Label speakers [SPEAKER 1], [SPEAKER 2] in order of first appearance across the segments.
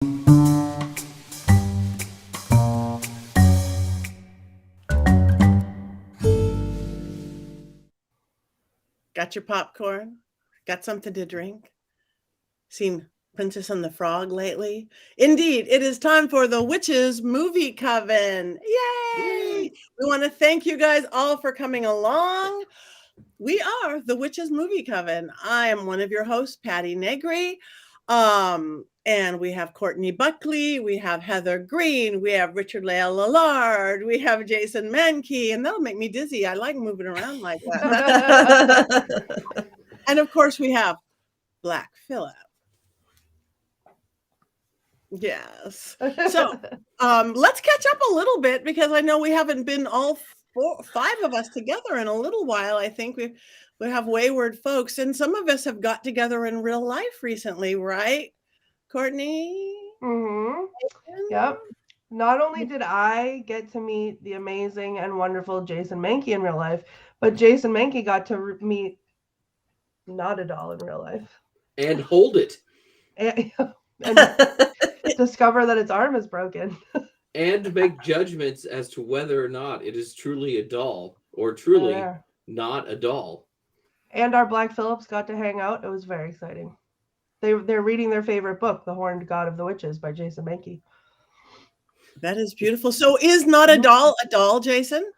[SPEAKER 1] Got your popcorn? Got something to drink? Seen Princess and the Frog lately? Indeed, it is time for the Witches Movie Coven. Yay! We want to thank you guys all for coming along. We are the Witches Movie Coven. I am one of your hosts, Patti Negri. And we have Courtney Buckley, we have Heather Greene, we have Richard-Lael Lillard, we have Jason Mankey, and that'll make me dizzy. I like moving around like that. And of course, we have Black Phillip. Yes. So let's catch up a little bit because I know we haven't been all five of us together in a little while. I think we have wayward folks, and some of us have got together in real life recently, right? Courtney?
[SPEAKER 2] Mm-hmm. Yep. Not only did I get to meet the amazing and wonderful Jason Mankey in real life, but Jason Mankey got to meet not a doll in real life.
[SPEAKER 3] And hold it.
[SPEAKER 2] And discover that its arm is broken.
[SPEAKER 3] And make judgments as to whether or not it is truly a doll or truly not a doll.
[SPEAKER 2] And our Black Phillips got to hang out. It was very exciting. They're reading their favorite book, The Horned God of the Witches by Jason Mankey.
[SPEAKER 1] That is beautiful. So is not a doll, Jason?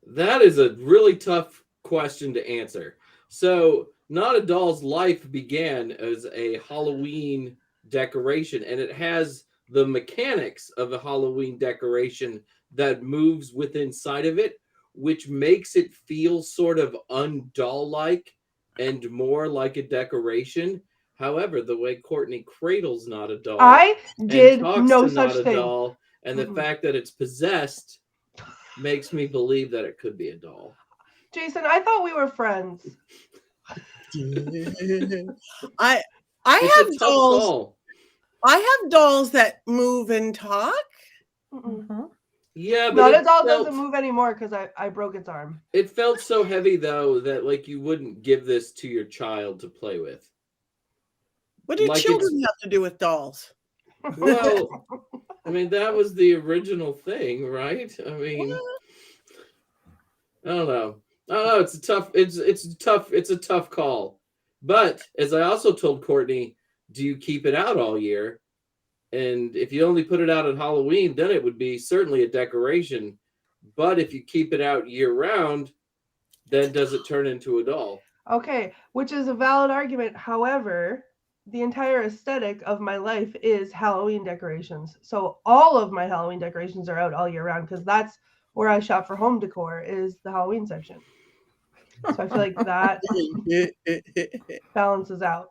[SPEAKER 3] That is a really tough question to answer. So Not a Doll's life began as a Halloween decoration, and it has the mechanics of a Halloween decoration that moves within inside of it, which makes it feel sort of undoll-like and more like a decoration. However, the way Courtney cradles Not a Doll,
[SPEAKER 2] I did no such thing.
[SPEAKER 3] Doll, and the fact that it's possessed makes me believe that it could be a doll.
[SPEAKER 2] Jason, I thought we were friends.
[SPEAKER 1] I have dolls.
[SPEAKER 3] Call.
[SPEAKER 1] I have dolls that move and talk.
[SPEAKER 2] Mm-hmm.
[SPEAKER 3] Yeah, but
[SPEAKER 2] Not a doll doesn't move anymore because I broke its arm.
[SPEAKER 3] It felt so heavy though that like you wouldn't give this to your child to play with.
[SPEAKER 1] What do children have to do with dolls?
[SPEAKER 3] Well, I mean that was the original thing, right? I mean, I don't know. It's a tough call. But as I also told Courtney, do you keep it out all year? And if you only put it out at Halloween, then it would be certainly a decoration. But if you keep it out year round, then does it turn into a doll?
[SPEAKER 2] Okay, which is a valid argument. However, the entire aesthetic of my life is Halloween decorations. So all of my Halloween decorations are out all year round because that's where I shop for home decor is the Halloween section. So I feel like that balances out.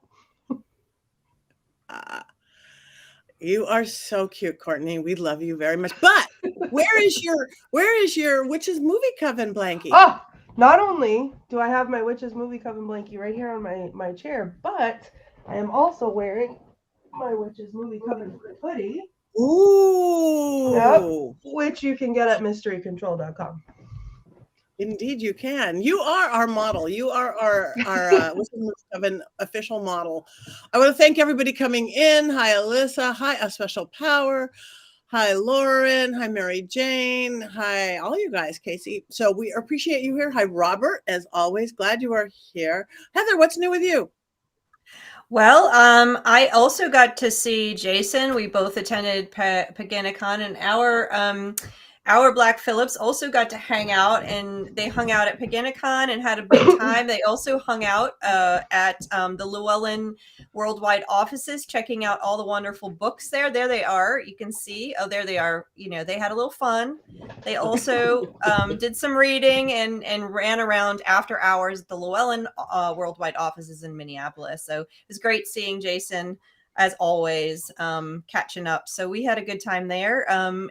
[SPEAKER 1] You are so cute, Courtney. We love you very much. But where is your Witches Movie Coven blankie?
[SPEAKER 2] Oh, not only do I have my Witches Movie Coven blankie right here on my chair, but I am also wearing my Witches Movie Coven hoodie.
[SPEAKER 1] Ooh.
[SPEAKER 2] Yep, which you can get at mysterycontrol.com.
[SPEAKER 1] Indeed, you can. You are our model. You are our Witches Movie Coven official model. I want to thank everybody coming in. Hi, Alyssa. Hi, A Special Power. Hi, Lauren. Hi, Mary Jane. Hi, all you guys, Casey. So we appreciate you here. Hi, Robert. As always, glad you are here. Heather, what's new with you?
[SPEAKER 4] Well, I also got to see Jason. We both attended PaganaCon, and our Black Phillips also got to hang out, and they hung out at PaganaCon and had a big time. They also hung out at the Llewellyn worldwide offices, checking out all the wonderful books there. There they are. You can see. Oh, there they are. You know, they had a little fun. They also did some reading and ran around after hours at the Llewellyn worldwide offices in Minneapolis. So it was great seeing Jason, as always, catching up. So we had a good time there.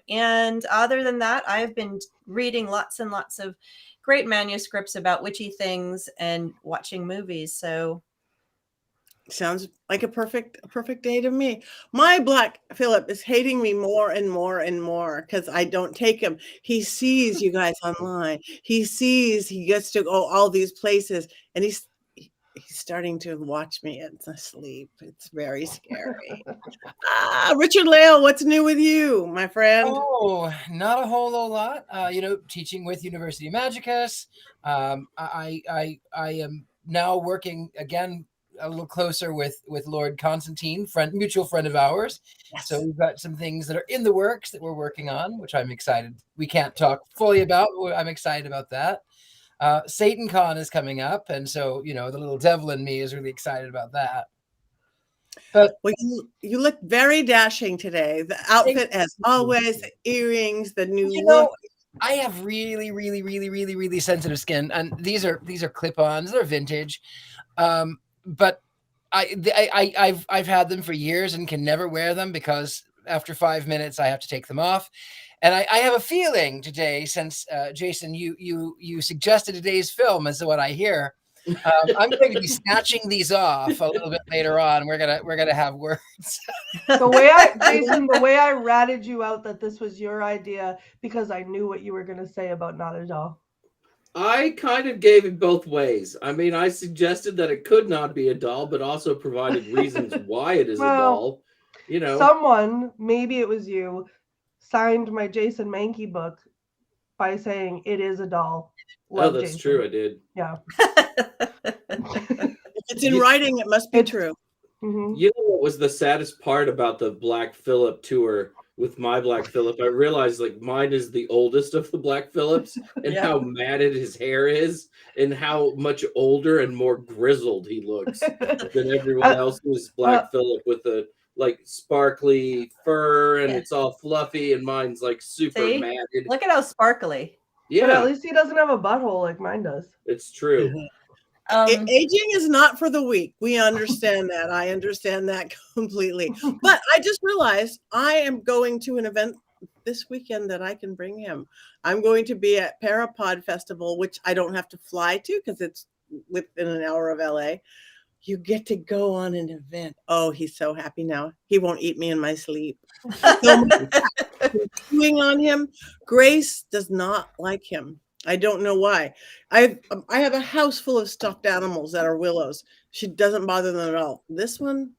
[SPEAKER 4] And other than that, I've been reading lots and lots of great manuscripts about witchy things and watching movies. So
[SPEAKER 1] sounds like a perfect day to me. My Black Phillip is hating me more and more and more because I don't take him. He sees you guys online. He sees he gets to go all these places, and he's starting to watch me asleep. It's very scary. Richard-Lael, what's new with you, my friend?
[SPEAKER 5] Oh, not a whole lot. Teaching with University of Magicus. I am now working again a little closer with Lord Constantine, mutual friend of ours.
[SPEAKER 1] Yes.
[SPEAKER 5] So we've got some things that are in the works that we're working on, which I'm excited. We can't talk fully about. I'm excited about that. Satan Con is coming up, and so the little devil in me is really excited about that. But
[SPEAKER 1] well, you look very dashing today. The outfit, as always, the earrings, the new look.
[SPEAKER 5] I have really, really, really, really, really sensitive skin, and these are clip-ons. They're vintage, but I've had them for years and can never wear them because after 5 minutes I have to take them off. And I have a feeling today, since Jason, you suggested today's film as what I hear. I'm going to be snatching these off a little bit later on. We're gonna have words.
[SPEAKER 2] The way I ratted you out that this was your idea because I knew what you were going to say about not a doll.
[SPEAKER 3] I kind of gave it both ways. I mean, I suggested that it could not be a doll, but also provided reasons why it is a doll.
[SPEAKER 2] Someone, maybe it was you, signed my Jason Mankey book by saying it is a doll.
[SPEAKER 3] Love that's Jason. True. I did.
[SPEAKER 2] Yeah.
[SPEAKER 1] If it's in writing, it must be true.
[SPEAKER 2] Mm-hmm.
[SPEAKER 3] You know what was the saddest part about the Black Phillip tour with my Black Phillip? I realized mine is the oldest of the Black Phillips, and how matted his hair is, and how much older and more grizzled he looks than everyone else's Black Phillip with the sparkly fur, and it's all fluffy, and mine's super matted.
[SPEAKER 4] Look at how sparkly.
[SPEAKER 3] Yeah,
[SPEAKER 2] but at least he doesn't have a butthole like mine does.
[SPEAKER 3] It's true.
[SPEAKER 1] Aging is not for the weak. We understand that. I understand that completely. But I just realized I am going to an event this weekend that I can bring him. I'm going to be at Parapod Festival, which I don't have to fly to because it's within an hour of LA. You get to go on an event. Oh, he's so happy now. He won't eat me in my sleep. Chewing on him. Grace does not like him. I don't know why. I have a house full of stuffed animals that are willows. She doesn't bother them at all. This one,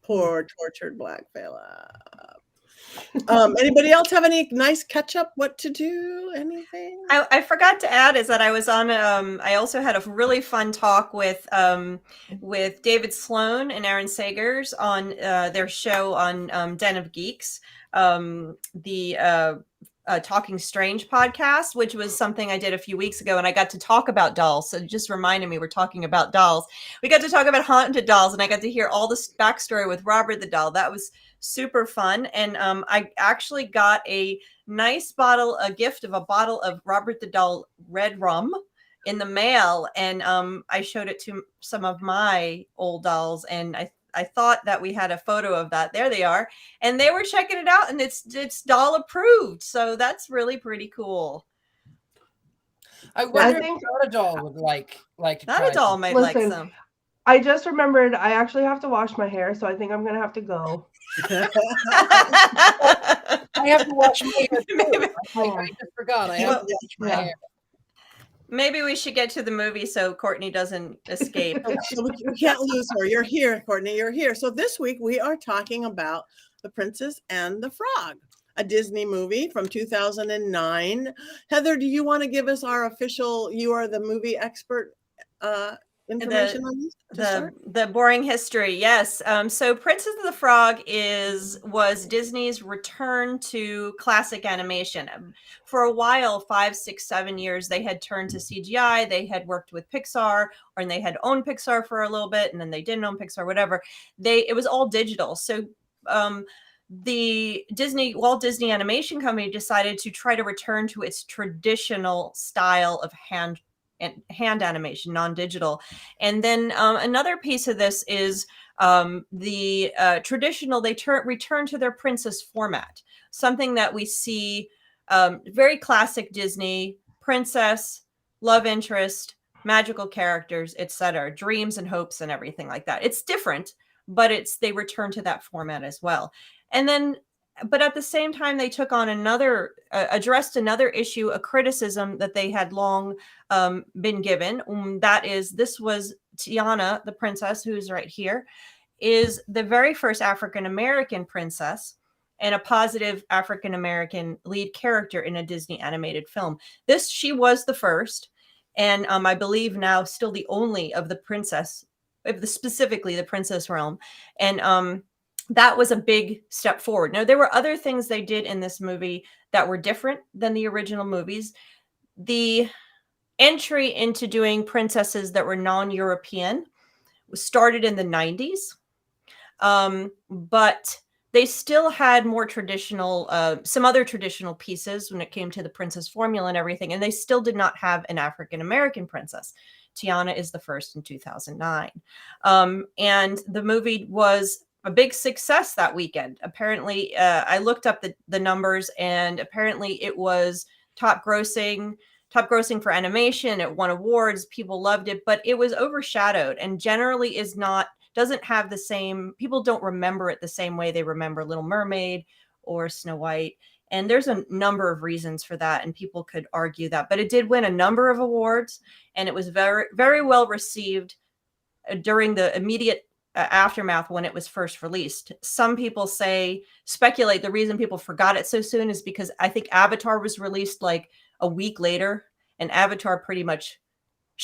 [SPEAKER 1] poor tortured Black fella. Anybody else have any nice catch up? What to do? Anything?
[SPEAKER 4] I forgot to add is that I was on. I also had a really fun talk with David Sloan and Aaron Sagers on their show on Den of Geeks, the Talking Strange podcast, which was something I did a few weeks ago, and I got to talk about dolls. So it just reminded me we're talking about dolls. We got to talk about haunted dolls, and I got to hear all this backstory with Robert the doll. That was super fun. And I actually got a nice gift of a bottle of Robert the doll red rum in the mail, and I showed it to some of my old dolls, and I thought that we had a photo of that. There they are. And they were checking it out, and it's doll approved. So that's really pretty cool.
[SPEAKER 5] I wonder if not a doll would like
[SPEAKER 4] not a doll might like some.
[SPEAKER 2] I just remembered I actually have to wash my hair, so I think I'm gonna have to go.
[SPEAKER 5] I have to wash my hair too. I just forgot. I have to wash my hair.
[SPEAKER 4] Maybe we should get to the movie so Courtney doesn't escape.
[SPEAKER 1] So we can't lose her. You're here, Courtney. You're here. So this week we are talking about The Princess and the Frog, a Disney movie from 2009. Heather, do you want to give us our official, you are the movie expert, information on this?
[SPEAKER 4] The boring history, yes. So Princess of the Frog was Disney's return to classic animation. For a while, 5, 6, 7 years, they had turned to CGI. They had worked with Pixar, and they had owned Pixar for a little bit, and then they didn't own Pixar, whatever. It was all digital. So the Walt Disney Animation Company decided to try to return to its traditional style of hand animation, non-digital. And then another piece of this is the traditional, they return to their princess format, something that we see very classic Disney, princess, love interest, magical characters, etc., dreams and hopes and everything like that. It's different, but they return to that format as well. And then but at the same time, they took on addressed another issue, a criticism that they had long been given. This was Tiana, the princess, who's right here, is the very first African-American princess and a positive African-American lead character in a Disney animated film. She was the first, and I believe now still the only of the princess, specifically the princess realm. And that was a big step forward. Now, there were other things they did in this movie that were different than the original movies. The entry into doing princesses that were non-European started in the 90s. But they still had more traditional, some other traditional pieces when it came to the princess formula and everything. And they still did not have an African-American princess. Tiana is the first in 2009. And the movie was a big success that weekend. Apparently, I looked up the numbers, and apparently it was top grossing for animation. It won awards. People loved it, but it was overshadowed and generally doesn't have the same, people don't remember it the same way they remember Little Mermaid or Snow White. And there's a number of reasons for that, and people could argue that, but it did win a number of awards, and it was very, very well received during the immediate aftermath when it was first released. Some people speculate the reason people forgot it so soon is because I think Avatar was released like a week later, and Avatar pretty much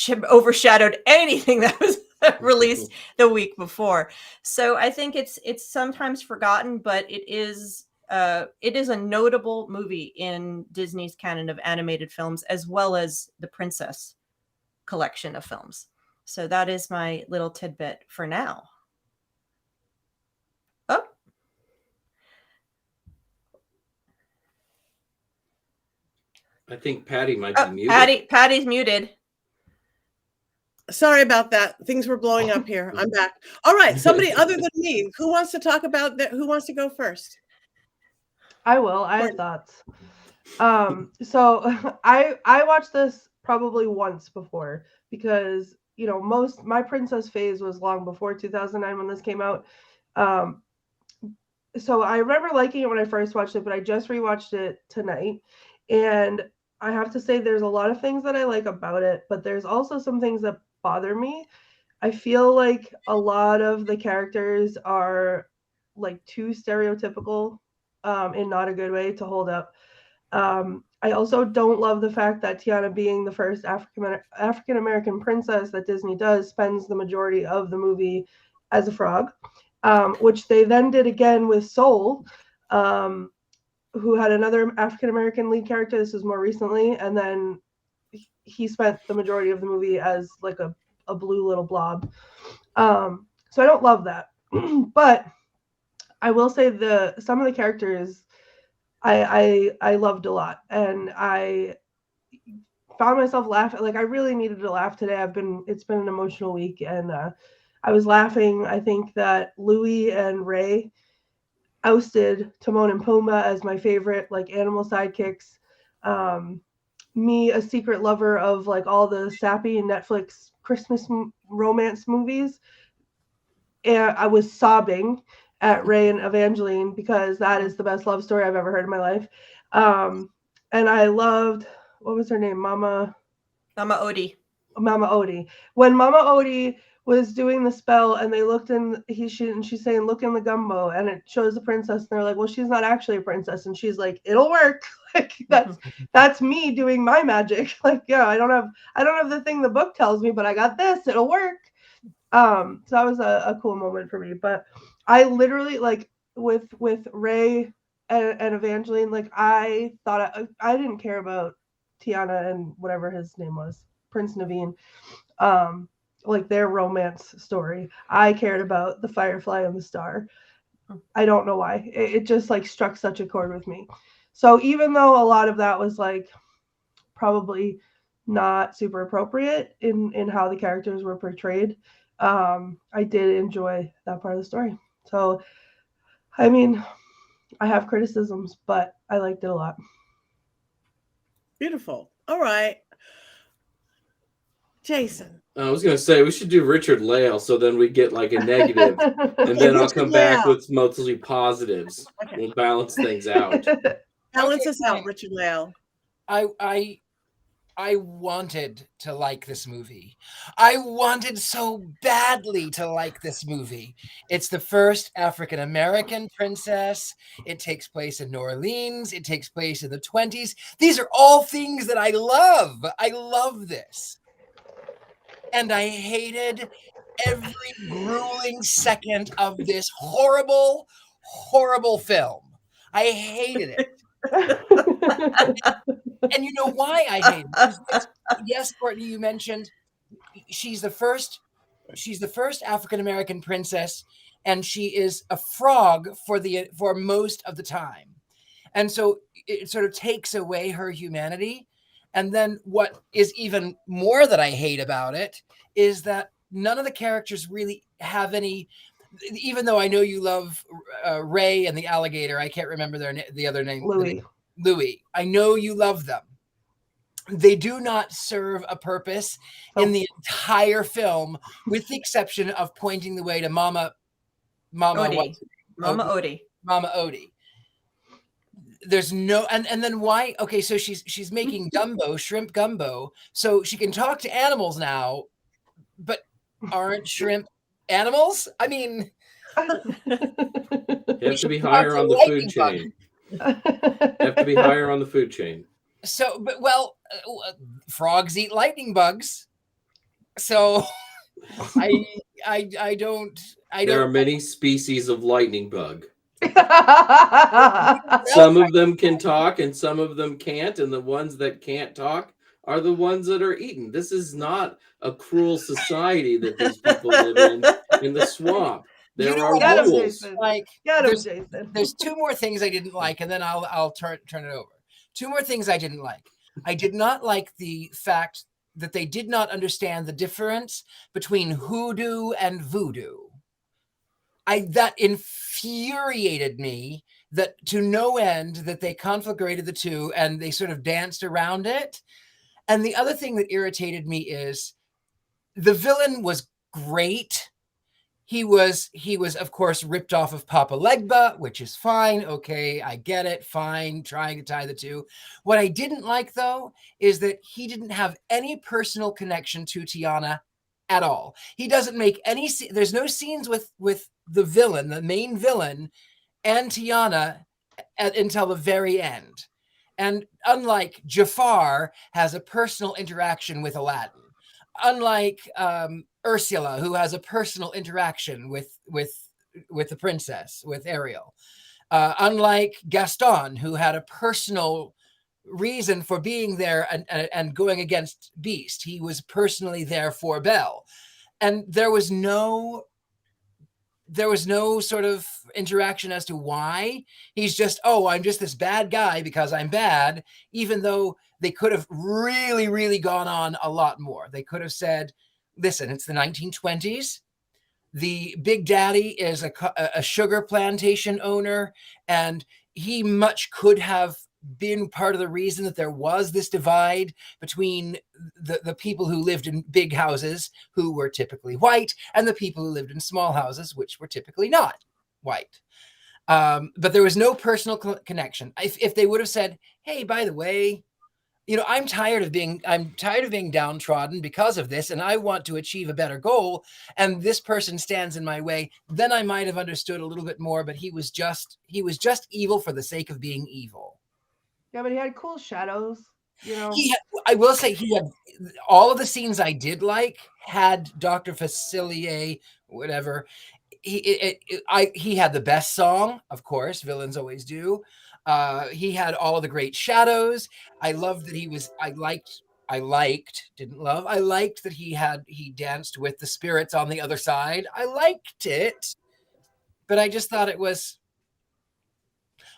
[SPEAKER 4] overshadowed anything that was released the week before. So I think it's sometimes forgotten, but it is a notable movie in Disney's canon of animated films, as well as the Princess collection of films. So that is my little tidbit for now. Oh.
[SPEAKER 3] I think Patti might be muted.
[SPEAKER 4] Patty's muted.
[SPEAKER 1] Sorry about that. Things were blowing up here. I'm back. All right. Somebody other than me, who wants to talk about that? Who wants to go first?
[SPEAKER 2] I will. I have thoughts. So I watched this probably once before because, my princess phase was long before 2009 when this came out. So I remember liking it when I first watched it, but I just rewatched it tonight. And I have to say there's a lot of things that I like about it, but there's also some things that bother me. I feel like a lot of the characters are like too stereotypical in not a good way to hold up. I also don't love the fact that Tiana, being the first African-American princess that Disney does, spends the majority of the movie as a frog, which they then did again with Soul, who had another African-American lead character. This was more recently, and then he spent the majority of the movie as like a blue little blob. So I don't love that. But I will say some of the characters I loved a lot, and I found myself laughing. Like, I really needed to laugh today. It's been an emotional week, and I was laughing. I think that Louis and Ray ousted Timon and Pumbaa as my favorite like animal sidekicks. Me, a secret lover of like all the sappy Netflix Christmas romance movies, and I was sobbing at Ray and Evangeline because that is the best love story I've ever heard in my life. And I loved, what was her name? Mama
[SPEAKER 4] Odie.
[SPEAKER 2] When Mama Odie was doing the spell and they looked in, she's saying, look in the gumbo, and it shows the princess, and they're like, well, she's not actually a princess, and she's like, it'll work. Like, that's me doing my magic. Like, yeah, I don't have the thing the book tells me, but I got this, it'll work. So that was a cool moment for me. But I literally, like, with Ray and Evangeline, like, I thought I didn't care about Tiana and whatever his name was, Prince Naveen, like their romance story. I cared about the Firefly and the Star. I don't know why. It just like struck such a chord with me. So even though a lot of that was like probably not super appropriate in how the characters were portrayed, I did enjoy that part of the story. So, I mean, I have criticisms, but I liked it a lot.
[SPEAKER 1] Beautiful. All right. Jason.
[SPEAKER 3] I was gonna say we should do Richard-Lael, so then we get like a negative, and then I'll come back
[SPEAKER 1] Richard-Lael.
[SPEAKER 3] with mostly positives.
[SPEAKER 1] Okay.
[SPEAKER 3] We'll balance things out.
[SPEAKER 1] Balance
[SPEAKER 5] Okay,
[SPEAKER 1] us out,
[SPEAKER 5] fine.
[SPEAKER 1] Richard-Lael.
[SPEAKER 5] I wanted to like this movie. I wanted so badly to like this movie. It's the first African American princess. It takes place in New Orleans. It takes place in the 20s. These are all things that I love. I love this. And I hated every grueling second of this horrible, horrible film. I hated it. And you know why I hate it? Yes, Courtney, you mentioned she's the first African American princess, and she is a frog for most of the time. And so it sort of takes away her humanity. And then what is even more that I hate about it is that none of the characters really have any, even though I know you love Ray and the alligator, I can't remember the other name. Louis. I know you love them. They do not serve a purpose in the entire film, with the exception of pointing the way to Mama
[SPEAKER 4] Odie. Mama Odie.
[SPEAKER 5] Mama Odie. There's no, and then why? Okay, so she's making gumbo, shrimp gumbo, so she can talk to animals now, but aren't shrimp animals? I mean,
[SPEAKER 3] You have to be higher on the food chain. You have to be higher on the food chain.
[SPEAKER 5] So, but frogs eat lightning bugs. So, I don't.
[SPEAKER 3] There are many species of lightning bug. Some of them can talk and some of them can't, and the ones that can't talk are the ones that are eaten. This is not a cruel society that these people live in the swamp. There are rules.
[SPEAKER 5] Like,
[SPEAKER 2] Jason.
[SPEAKER 5] There's two more things I didn't like, and then I'll turn it over. Two more things I didn't like. I did not like the fact that they did not understand the difference between hoodoo and voodoo. That infuriated me, that to no end, that they conflagrated the two and they sort of danced around it. And the other thing that irritated me is the villain was great. He was of course ripped off of Papa Legba, which is fine. Okay, I get it. Fine, trying to tie the two. What I didn't like though is that he didn't have any personal connection to Tiana at all. He doesn't make any. There's no scenes with the villain, the main villain, and Tiana until the very end. And unlike Jafar has a personal interaction with Aladdin, unlike Ursula, who has a personal interaction with the princess, with Ariel, unlike Gaston, who had a personal reason for being there and going against Beast. He was personally there for Belle, and there was no sort of interaction as to why. He's just, I'm just this bad guy because I'm bad, even though they could have really, really gone on a lot more. They could have said, listen, it's the 1920s. The Big Daddy is a sugar plantation owner, and he much could have been part of the reason that there was this divide between the people who lived in big houses, who were typically white, and the people who lived in small houses, which were typically not white. But there was no personal connection. If they would have said, hey, by the way, I'm tired of being downtrodden because of this, and I want to achieve a better goal, and this person stands in my way, then I might have understood a little bit more. But he was just evil for the sake of being evil.
[SPEAKER 2] Yeah, but he had cool shadows.
[SPEAKER 5] I will say he had all of the scenes I did like had Dr. Facilier, whatever. He had the best song, of course. Villains always do. He had all of the great shadows. I loved that I liked that he danced with the spirits on the other side. I liked it, but I just thought it was,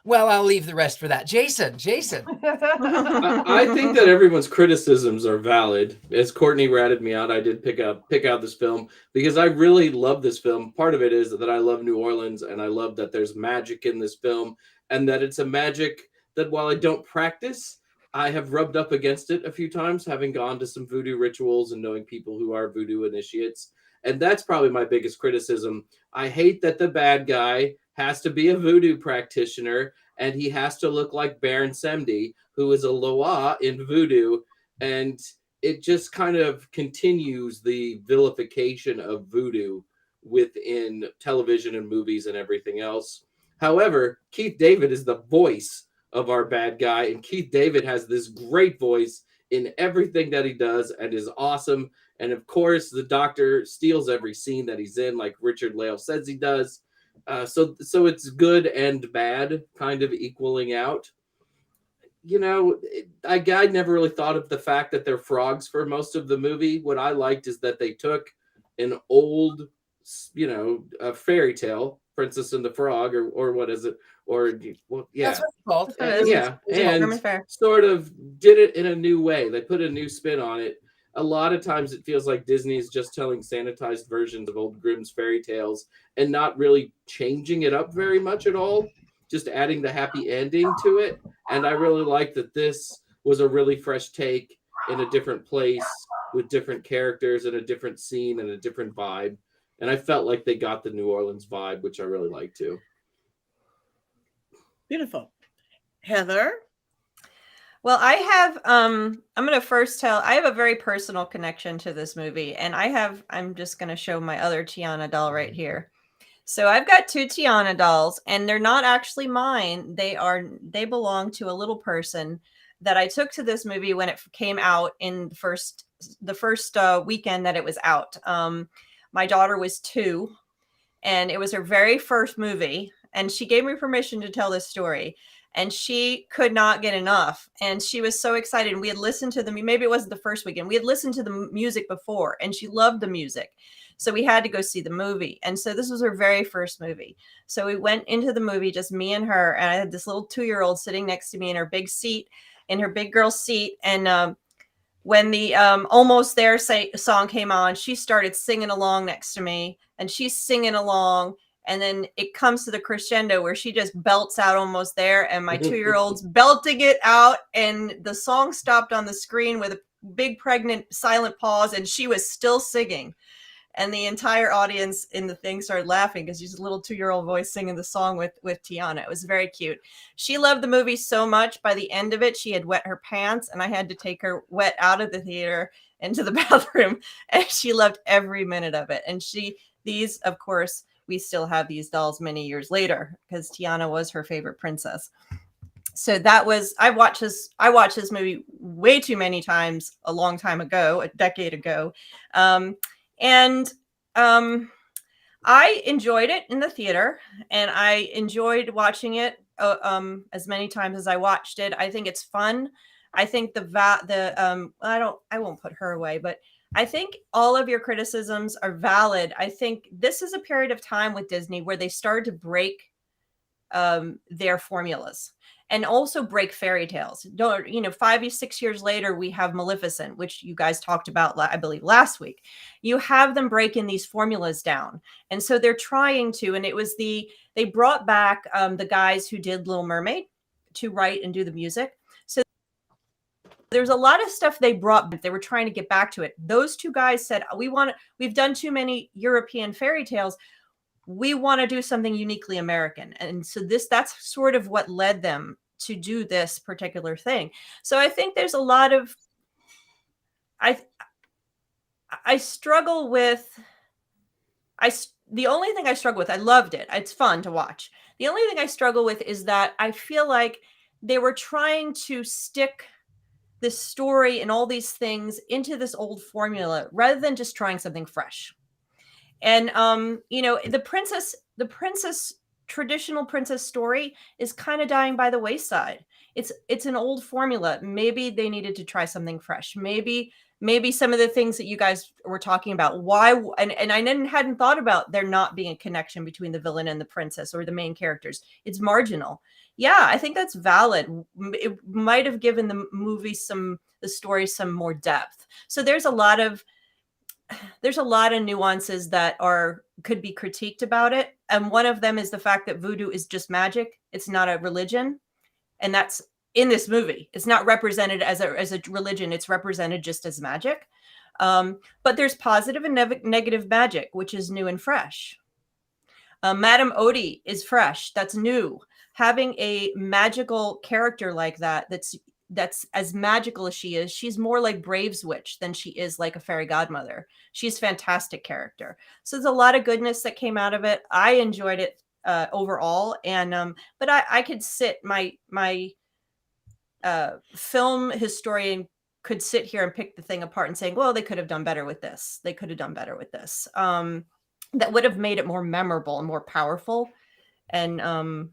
[SPEAKER 5] well, I'll leave the rest for that. Jason.
[SPEAKER 3] I think that everyone's criticisms are valid. As Courtney ratted me out, I did pick out this film because I really love this film. Part of it is that I love New Orleans, and I love that there's magic in this film, and that it's a magic that, while I don't practice, I have rubbed up against it a few times, having gone to some voodoo rituals and knowing people who are voodoo initiates. And that's probably my biggest criticism. I hate that the bad guy has to be a voodoo practitioner and he has to look like Baron Semdi, who is a Loa in voodoo. And it just kind of continues the vilification of voodoo within television and movies and everything else. However, Keith David is the voice of our bad guy, and Keith David has this great voice in everything that he does and is awesome. And of course, the Doctor steals every scene that he's in, like Richard-Lael says he does. So it's good and bad, kind of equaling out. You know, I never really thought of the fact that they're frogs for most of the movie. What I liked is that they took an old, you know, a fairy tale, Princess and the Frog, or what is it? Or, well, yeah.
[SPEAKER 5] That's what it's called.
[SPEAKER 3] Yeah, and sort of did it in a new way. They put a new spin on it. A lot of times it feels like Disney is just telling sanitized versions of old Grimm's fairy tales and not really changing it up very much at all, just adding the happy ending to it. And I really like that this was a really fresh take in a different place with different characters and a different scene and a different vibe. And I felt like they got the New Orleans vibe, which I really like too.
[SPEAKER 1] Beautiful. Heather?
[SPEAKER 4] Well, I have, I'm going to first tell, I have a very personal connection to this movie, and I'm just going to show my other Tiana doll right here. So I've got 2 Tiana dolls, and they're not actually mine. They belong to a little person that I took to this movie when it came out in the first weekend that it was out. My daughter was 2, and it was her very first movie, and she gave me permission to tell this story. And she could not get enough. And she was so excited. And we had listened to maybe it wasn't the first weekend. We had listened to the music before, and she loved the music. So we had to go see the movie. And so this was her very first movie. So we went into the movie, just me and her. And I had this little 2-year-old sitting next to me in her big seat, in her big girl seat. And when the Almost There song came on, she started singing along next to me. And she's singing along. And then it comes to the crescendo where she just belts out Almost There, and my 2-year-old's belting it out, and the song stopped on the screen with a big pregnant silent pause, and she was still singing. And the entire audience in the thing started laughing because she's a little 2-year-old voice singing the song with Tiana. It was very cute. She loved the movie so much. By the end of it, she had wet her pants, and I had to take her wet out of the theater into the bathroom, and she loved every minute of it. And these, of course, we still have these dolls many years later because Tiana was her favorite princess. So I watched this movie way too many times a long time ago, a decade ago. And I enjoyed it in the theater, and I enjoyed watching it as many times as I watched it. I think it's fun. I think I won't put her away, but I think all of your criticisms are valid. I think this is a period of time with Disney where they started to break their formulas and also break fairy tales. 5 or 6 years later, we have Maleficent, which you guys talked about, I believe, last week. You have them breaking these formulas down. And so they're trying to, and they brought back the guys who did Little Mermaid to write and do the music. So there's a lot of stuff they brought. They were trying to get back to it. Those 2 guys said, we've done too many European fairy tales. We want to do something uniquely American. And so that's sort of what led them to do this particular thing. So I think there's a lot of, I struggle with, the only thing I struggle with, I loved it. It's fun to watch. The only thing I struggle with is that I feel like they were trying to stick this story and all these things into this old formula rather than just trying something fresh. And the traditional princess story is kind of dying by the wayside. It's an old formula. Maybe they needed to try something fresh. Maybe some of the things that you guys were talking about, why, and I hadn't thought about there not being a connection between the villain and the princess or the main characters. It's marginal. Yeah, I think that's valid. It might have given the movie the story some more depth. So there's a lot of nuances that could be critiqued about it. And one of them is the fact that voodoo is just magic. It's not a religion. And that's in this movie. It's not represented as a religion. It's represented just as magic. But there's positive and negative magic, which is new and fresh. Madame Odie is fresh. That's new. Having a magical character like that, that's as magical as she is. She's more like Brave's witch than she is like a fairy godmother. She's a fantastic character. So there's a lot of goodness that came out of it. I enjoyed it overall, and but I could sit my film historian could sit here and pick the thing apart and saying, well, they could have done better with this. They could have done better with this. That would have made it more memorable and more powerful. And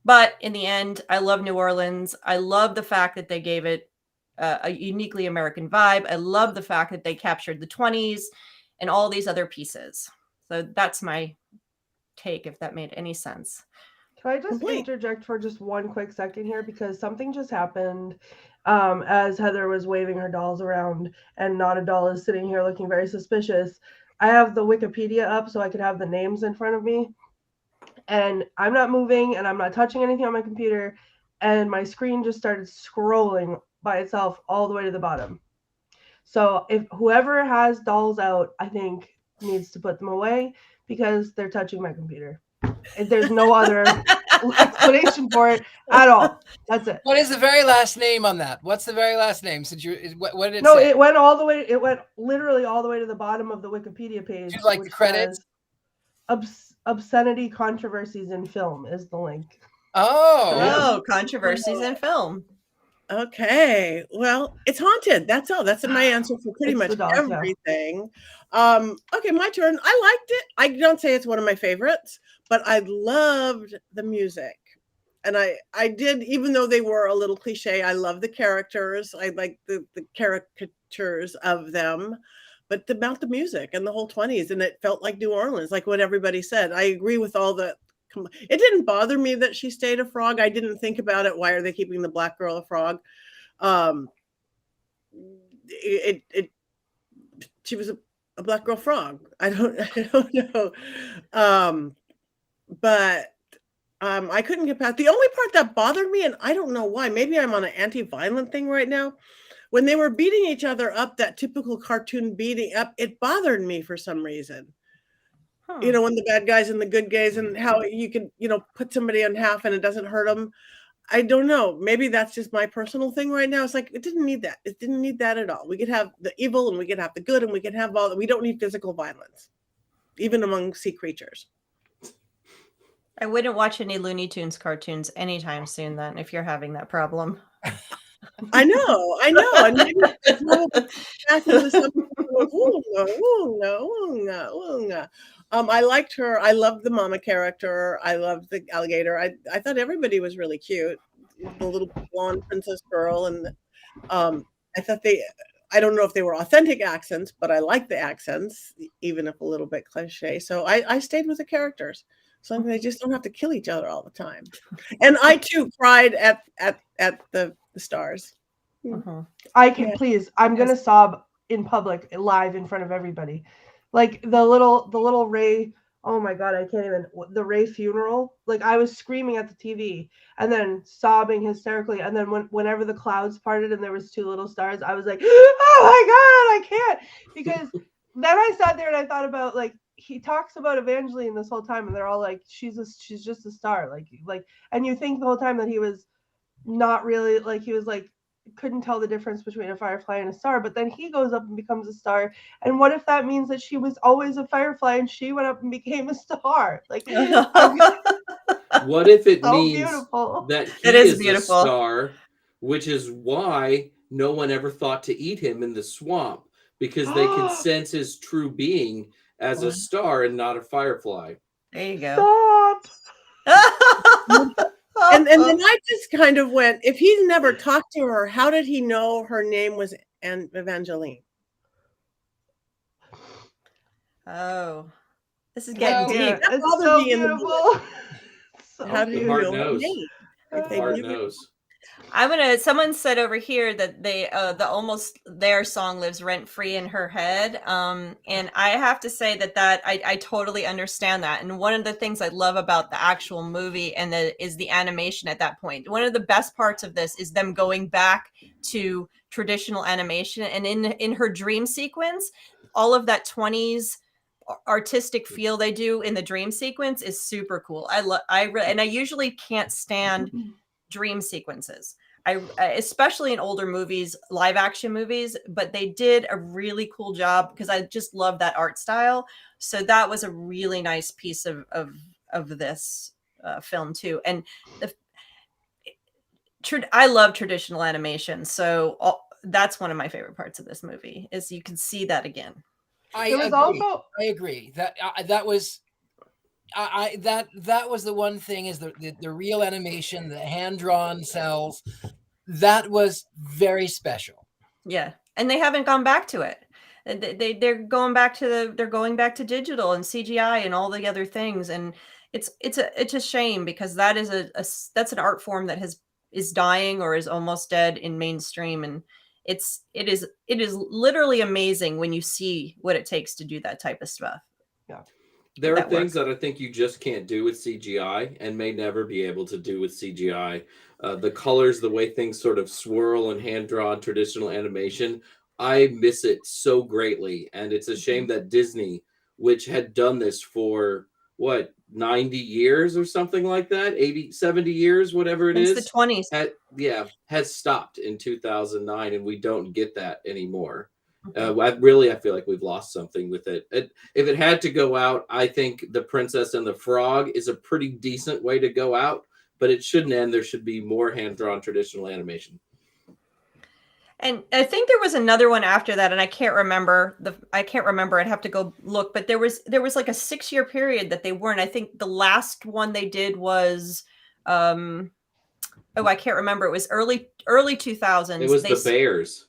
[SPEAKER 4] but in the end, I love New Orleans. I love the fact that they gave it a uniquely American vibe. I love the fact that they captured the 20s and all these other pieces. So that's my take, if that made any sense.
[SPEAKER 2] Can I just interject for just one quick second here, because something just happened as Heather was waving her dolls around, and Not a Doll is sitting here looking very suspicious. I have the Wikipedia up so I could have the names in front of me, and I'm not moving and I'm not touching anything on my computer, and my screen just started scrolling by itself all the way to the bottom. So if whoever has dolls out, I think needs to put them away because they're touching my computer. There's no other explanation for it at all. That's it.
[SPEAKER 5] What is the very last name on that? What's the very last name? Since what did it
[SPEAKER 2] No,
[SPEAKER 5] say?
[SPEAKER 2] it went all the way. It went literally all the way to the bottom of the Wikipedia page.
[SPEAKER 5] Do you like the credits?
[SPEAKER 2] Obscenity controversies in film is the link.
[SPEAKER 5] Oh,
[SPEAKER 4] controversies in film.
[SPEAKER 1] Okay, well, it's haunted. That's all. That's my answer for pretty much everything. Okay, my turn. I liked it. I don't say it's one of my favorites, but I loved the music. And I did, even though they were a little cliche, I love the characters. I like the caricatures of them, but about the music and the whole 20s, and it felt like New Orleans, like what everybody said. I agree with all the. It didn't bother me that she stayed a frog. I didn't think about it. Why are they keeping the black girl a frog? She was a black girl frog. I don't know. But I couldn't get past the only part that bothered me, and I don't know why. Maybe I'm on an anti-violent thing right now. When they were beating each other up, that typical cartoon beating up, it bothered me for some reason. You know, when the bad guys and the good guys, and how you can, put somebody in half and it doesn't hurt them. I don't know. Maybe that's just my personal thing right now. It's like, it didn't need that. It didn't need that at all. We could have the evil and we could have the good and we could have all that. We don't need physical violence, even among sea creatures.
[SPEAKER 4] I wouldn't watch any Looney Tunes cartoons anytime soon then, if you're having that problem.
[SPEAKER 1] I know. And maybe back into something. I liked her. I loved the mama character. I loved the alligator. I thought everybody was really cute. The little blonde princess girl, and I thought I don't know if they were authentic accents, but I liked the accents, even if a little bit cliche. So I stayed with the characters. So they just don't have to kill each other all the time. And I too cried at the stars.
[SPEAKER 2] I can please. I'm gonna sob in public, live in front of everybody. Like the little Ray. Oh my God, I can't even. The Ray funeral. Like I was screaming at the TV and then sobbing hysterically. And then whenever the clouds parted and there was two little stars, I was like, oh my God, I can't. Because then I sat there and I thought about, like, he talks about Evangeline this whole time, and they're all like, she's just a star, like, and you think the whole time that he was not really, like, he was like, couldn't tell the difference between a firefly and a star, but then he goes up and becomes a star. And what if that means that she was always a firefly and she went up and became a star? Like,
[SPEAKER 3] what if it
[SPEAKER 2] so
[SPEAKER 3] means
[SPEAKER 2] beautiful.
[SPEAKER 3] that he is a star, which is why no one ever thought to eat him in the swamp, because they can sense his true being as a star and not a firefly.
[SPEAKER 4] There you go.
[SPEAKER 2] Stop.
[SPEAKER 1] And then I just kind of went, if he's never talked to her, how did he know her name was Evangeline?
[SPEAKER 4] Oh, this is getting deep.
[SPEAKER 2] Yeah, it's so beautiful.
[SPEAKER 1] How do you know her name?
[SPEAKER 3] Hard knows.
[SPEAKER 4] Someone said over here that the Almost There song lives rent free in her head. And I have to say that I totally understand that. And one of the things I love about the actual movie is the animation at that point. One of the best parts of this is them going back to traditional animation. And in her dream sequence, all of that 20s artistic feel they do in the dream sequence is super cool. And I usually can't stand dream sequences. Especially in older movies, live action movies, but they did a really cool job because I just love that art style. So that was a really nice piece of this film too. And I love traditional animation, so that's one of my favorite parts of this movie is you can see that again.
[SPEAKER 5] I agree that was the one thing is the real animation, the hand-drawn cells. That was very special.
[SPEAKER 4] Yeah, and they haven't gone back to it. They're going back to digital and CGI and all the other things, and it's a shame because that is that's an art form that is dying or is almost dead in mainstream, and it is literally amazing when you see what it takes to do that type of stuff.
[SPEAKER 2] Yeah.
[SPEAKER 3] There are things that I think you just can't do with CGI and may never be able to do with CGI. The colors, the way things sort of swirl and hand-drawn traditional animation, I miss it so greatly. And it's a shame that Disney, which had done this for, 90 years or something like that? 80, 70 years, whatever it is.
[SPEAKER 4] It's the 20s.
[SPEAKER 3] Has stopped in 2009, and we don't get that anymore. I feel like we've lost something with it. If it had to go out, I think The Princess and the Frog is a pretty decent way to go out, but it shouldn't end. There should be more hand-drawn traditional animation.
[SPEAKER 4] And I think there was another one after that, and I can't remember. I'd have to go look, but there was like a 6-year period that they weren't. I think the last one they did was I can't remember. It was early 2000s.
[SPEAKER 3] It was the Bears.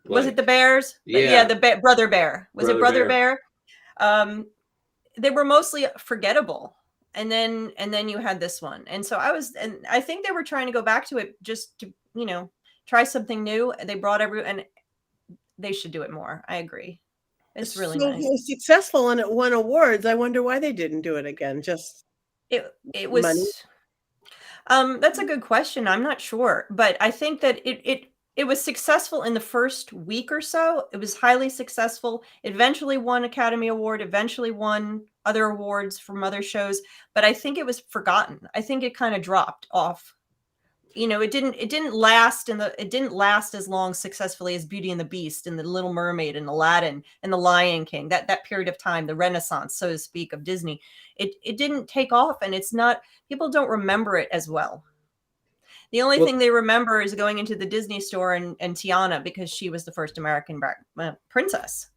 [SPEAKER 4] Was it the Bears?
[SPEAKER 3] Yeah,
[SPEAKER 4] the Brother Bear. Was it Brother Bear? They were mostly forgettable, and then you had this one, and so I think they were trying to go back to it just to try something new. They brought and they should do it more. I agree. It's really nice.
[SPEAKER 1] It was successful and it won awards. I wonder why they didn't do it again. Just
[SPEAKER 4] it was money? That's a good question. I'm not sure, but I think that it was successful in the first week or so. It was highly successful. It eventually won Academy Award, eventually won other awards from other shows, but I think it was forgotten. I think it kind of dropped off. It didn't last as long successfully as Beauty and the Beast and The Little Mermaid and Aladdin and The Lion King. That period of time, the Renaissance, so to speak, of Disney. It didn't take off, and people don't remember it as well. The only thing they remember is going into the Disney store and Tiana, because she was the first American princess,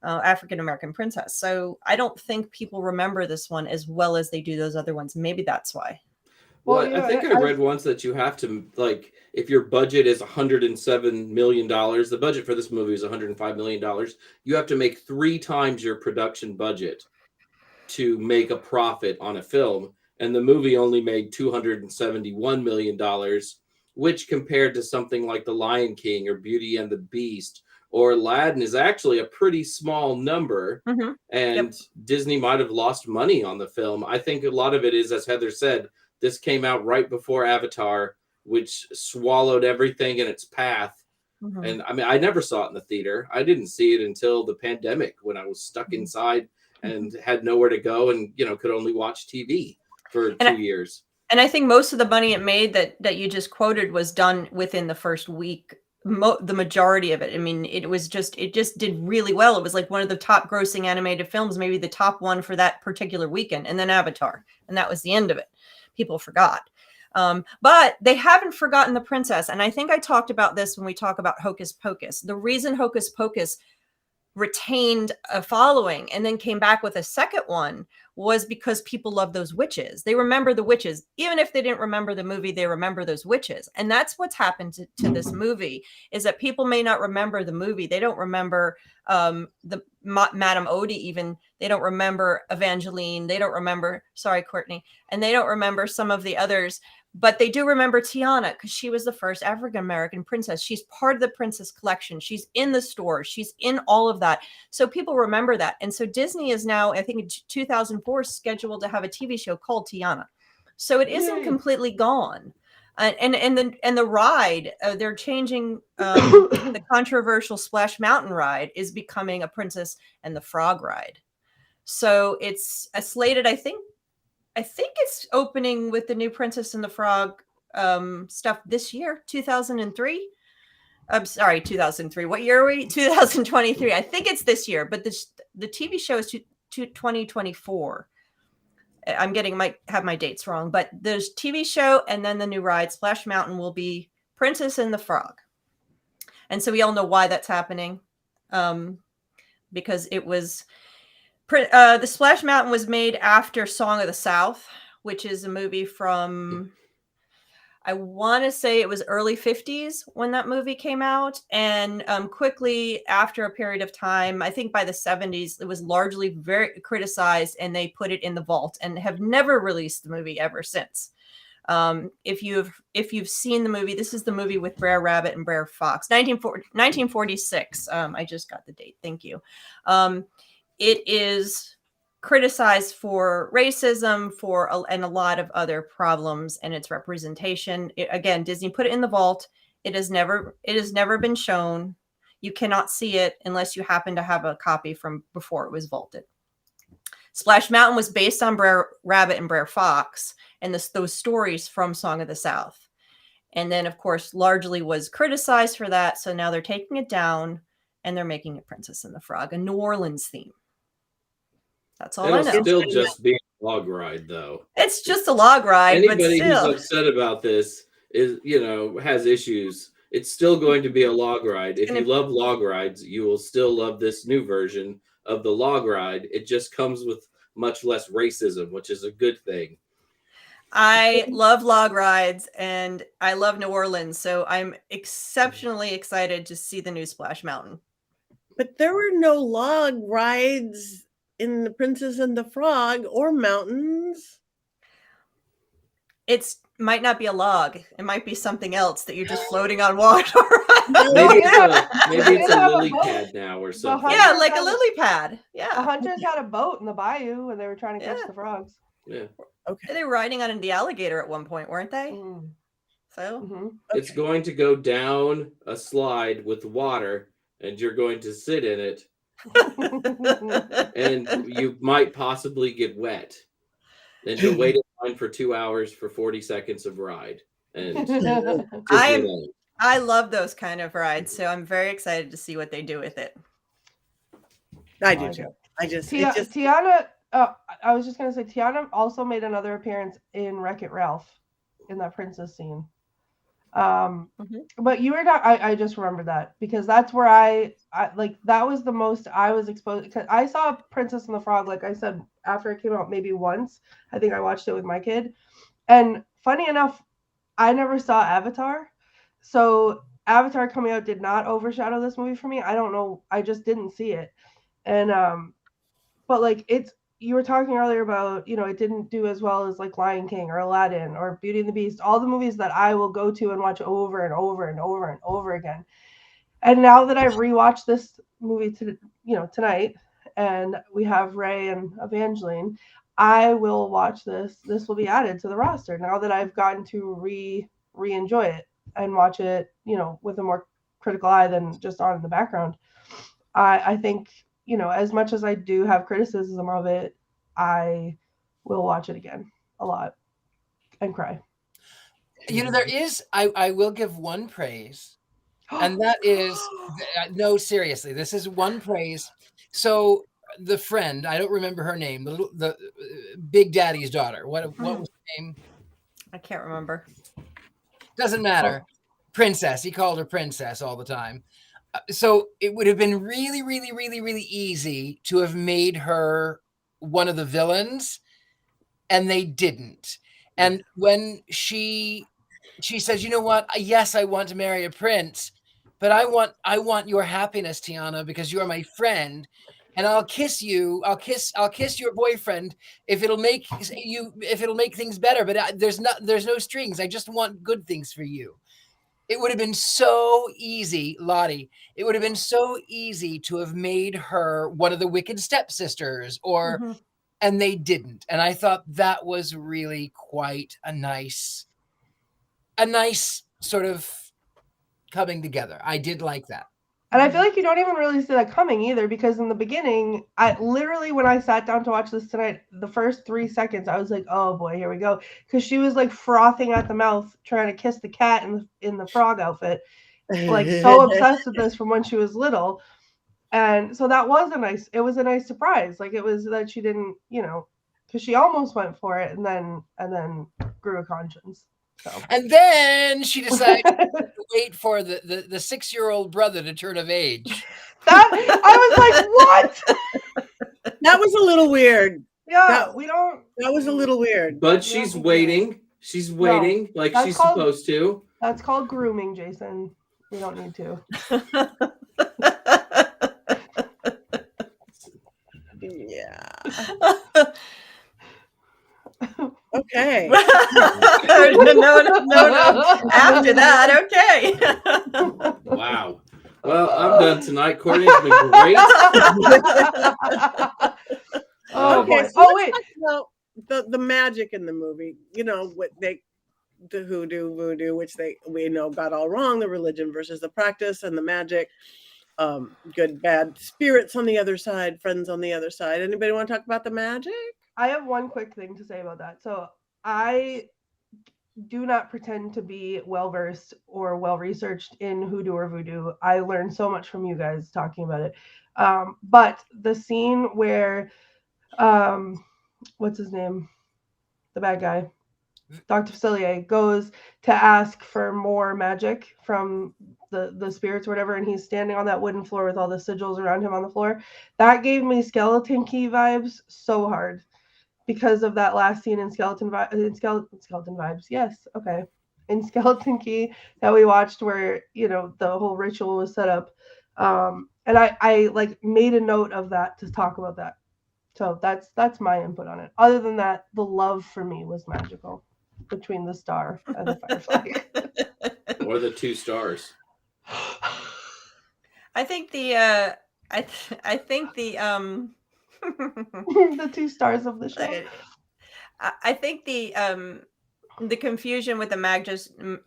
[SPEAKER 4] African-American princess. So I don't think people remember this one as well as they do those other ones. Maybe that's why.
[SPEAKER 3] Well, I think I read once that you have to, if your budget is $107 million, the budget for this movie is $105 million, you have to make 3 times your production budget to make a profit on a film. And the movie only made $271 million, which compared to something like The Lion King or Beauty and the Beast or Aladdin is actually a pretty small number. Mm-hmm. And Disney might have lost money on the film. I think a lot of it is, as Heather said, this came out right before Avatar, which swallowed everything in its path. Mm-hmm. And I mean, I never saw it in the theater. I didn't see it until the pandemic when I was stuck inside and had nowhere to go and, could only watch TV for 2 years.
[SPEAKER 4] And I think most of the money it made that you just quoted was done within the first week. The majority of it. I mean, it just did really well. It was like one of the top grossing animated films, maybe the top one for that particular weekend, and then Avatar. And that was the end of it. People forgot. But they haven't forgotten The Princess. And I think I talked about this when we talk about Hocus Pocus. The reason Hocus Pocus retained a following and then came back with a second one was because people love those witches. They remember the witches. Even if they didn't remember the movie, they remember those witches. And that's what's happened to this movie, is that people may not remember the movie. They don't remember Madame Odie even. They don't remember Evangeline. They don't remember, sorry, Courtney. And they don't remember some of the others. But they do remember Tiana because she was the first African-American princess. She's part of the princess collection. She's in the stores. She's in all of that. So people remember that. And so Disney is now, I think in 2004, scheduled to have a TV show called Tiana. So it isn't completely gone. And the ride, they're changing the controversial Splash Mountain ride is becoming a Princess and the Frog ride. So it's slated, I think it's opening with the new Princess and the Frog stuff this year, 2003. I'm sorry, 2003. What year are we? 2023. I think it's this year, but the TV show is 2024. Might have my dates wrong, but there's TV show and then the new ride, Splash Mountain, will be Princess and the Frog. And so we all know why that's happening, because it was... the Splash Mountain was made after Song of the South, which is a movie from, I want to say it was early 50s when that movie came out. And quickly after a period of time, I think by the 70s, it was largely very criticized and they put it in the vault and have never released the movie ever since. If you've seen the movie, this is the movie with Brer Rabbit and Brer Fox, 1946. I just got the date. Thank you. It is criticized for racism, and a lot of other problems and its representation. Again, Disney put it in the vault. It has never been shown. You cannot see it unless you happen to have a copy from before it was vaulted. Splash Mountain was based on Brer Rabbit and Brer Fox and those stories from Song of the South. And then, of course, largely was criticized for that. So now they're taking it down and they're making it Princess and the Frog, a New Orleans theme. That's all I know.
[SPEAKER 3] It'll still just be a log ride, though.
[SPEAKER 4] It's just a log ride.
[SPEAKER 3] Anybody
[SPEAKER 4] but still.
[SPEAKER 3] who's upset about this is, has issues. It's still going to be a log ride. If you love log rides, you will still love this new version of the log ride. It just comes with much less racism, which is a good thing.
[SPEAKER 4] I love log rides and I love New Orleans, so I'm exceptionally excited to see the new Splash Mountain.
[SPEAKER 1] But there were no log rides in The Princess and the Frog or mountains.
[SPEAKER 4] It might not be a log. It might be something else that you're just floating on water.
[SPEAKER 3] Maybe it's a lily pad now or something.
[SPEAKER 4] Yeah, like a lily pad. Yeah.
[SPEAKER 2] The hunters had a boat in the bayou when they were trying to catch the frogs.
[SPEAKER 3] Yeah.
[SPEAKER 1] Okay.
[SPEAKER 4] They were riding on the alligator at one point, weren't they?
[SPEAKER 2] Mm.
[SPEAKER 4] So
[SPEAKER 3] It's going to go down a slide with water, and you're going to sit in it, and you might possibly get wet. Then you'll wait in line for 2 hours for 40 seconds of ride. And
[SPEAKER 4] I love those kind of rides, so I'm very excited to see what they do with it.
[SPEAKER 1] I do too.
[SPEAKER 2] Tiana. I was just gonna say Tiana also made another appearance in Wreck-It Ralph in that princess scene. But you were not. I just remember that because that's where I like that was the most I was exposed because I saw Princess and the Frog, like I said, after it came out maybe once. I think I watched it with my kid, and funny enough, I never saw Avatar, so Avatar coming out did not overshadow this movie for me. I don't know, I just didn't see it, and but like it's. You were talking earlier about, it didn't do as well as like Lion King or Aladdin or Beauty and the Beast, all the movies that I will go to and watch over and over and over and over again. And now that I've rewatched this movie tonight and we have Ray and Evangeline, I will watch this. This will be added to the roster now that I've gotten to re-enjoy it and watch it, with a more critical eye than just on in the background. I think, as much as I do have criticism of it, I will watch it again a lot and cry.
[SPEAKER 5] There is, I will give one praise, and that is, no, seriously, this is one praise. So the friend, I don't remember her name, the Big Daddy's daughter. What was her name?
[SPEAKER 4] I can't remember.
[SPEAKER 5] Doesn't matter. Princess. He called her Princess all the time. So it would have been really, really, really, really easy to have made her one of the villains, and they didn't. And when she says, you know what? Yes, I want to marry a prince, but I want your happiness, Tiana, because you're my friend, and I'll kiss you. I'll kiss your boyfriend if it'll make things better. But there's no strings. I just want good things for you. It would have been so easy, Lottie. It would have been so easy to have made her one of the wicked stepsisters, and they didn't. And I thought that was really quite a nice sort of coming together. I did like that.
[SPEAKER 2] And I feel like you don't even really see that coming either, because in the beginning, when I sat down to watch this tonight, the first 3 seconds, I was like, oh boy, here we go. Because she was like frothing at the mouth, trying to kiss the cat in the frog outfit. Like so obsessed with this from when she was little. And so that was it was a nice surprise. Like it was that she didn't, because she almost went for it and then grew a conscience. So.
[SPEAKER 5] And then she decided to wait for the 6-year-old brother to turn of age.
[SPEAKER 2] I was like, what?
[SPEAKER 1] That was a little weird.
[SPEAKER 2] Yeah,
[SPEAKER 1] That was a little weird.
[SPEAKER 3] But she's waiting. She's waiting like she's supposed to.
[SPEAKER 2] That's called grooming, Jason. We don't need to.
[SPEAKER 1] Yeah. Okay.
[SPEAKER 4] no. After that, okay.
[SPEAKER 3] Wow. Well, I'm done tonight. Courtney's been great.
[SPEAKER 1] Okay. So wait. The magic in the movie. What the voodoo, which we know got all wrong. The religion versus the practice, and the magic. Good, bad spirits on the other side, friends on the other side. Anybody want to talk about the magic?
[SPEAKER 2] I have one quick thing to say about that. So I do not pretend to be well-versed or well-researched in hoodoo or voodoo. I learned so much from you guys talking about it. But the scene where, what's his name? The bad guy, Dr. Facilier, goes to ask for more magic from the spirits or whatever, and he's standing on that wooden floor with all the sigils around him on the floor. That gave me Skeleton Key vibes so hard. Because of that last scene in Skeleton Vibes. Yes. Okay. In Skeleton Key that we watched where, the whole ritual was set up. And I like made a note of that to talk about that. So that's my input on it. Other than that, the love for me was magical between the star and the firefly.
[SPEAKER 3] Or the 2 stars.
[SPEAKER 4] I think the
[SPEAKER 2] the 2 stars of the show.
[SPEAKER 4] I think the confusion with the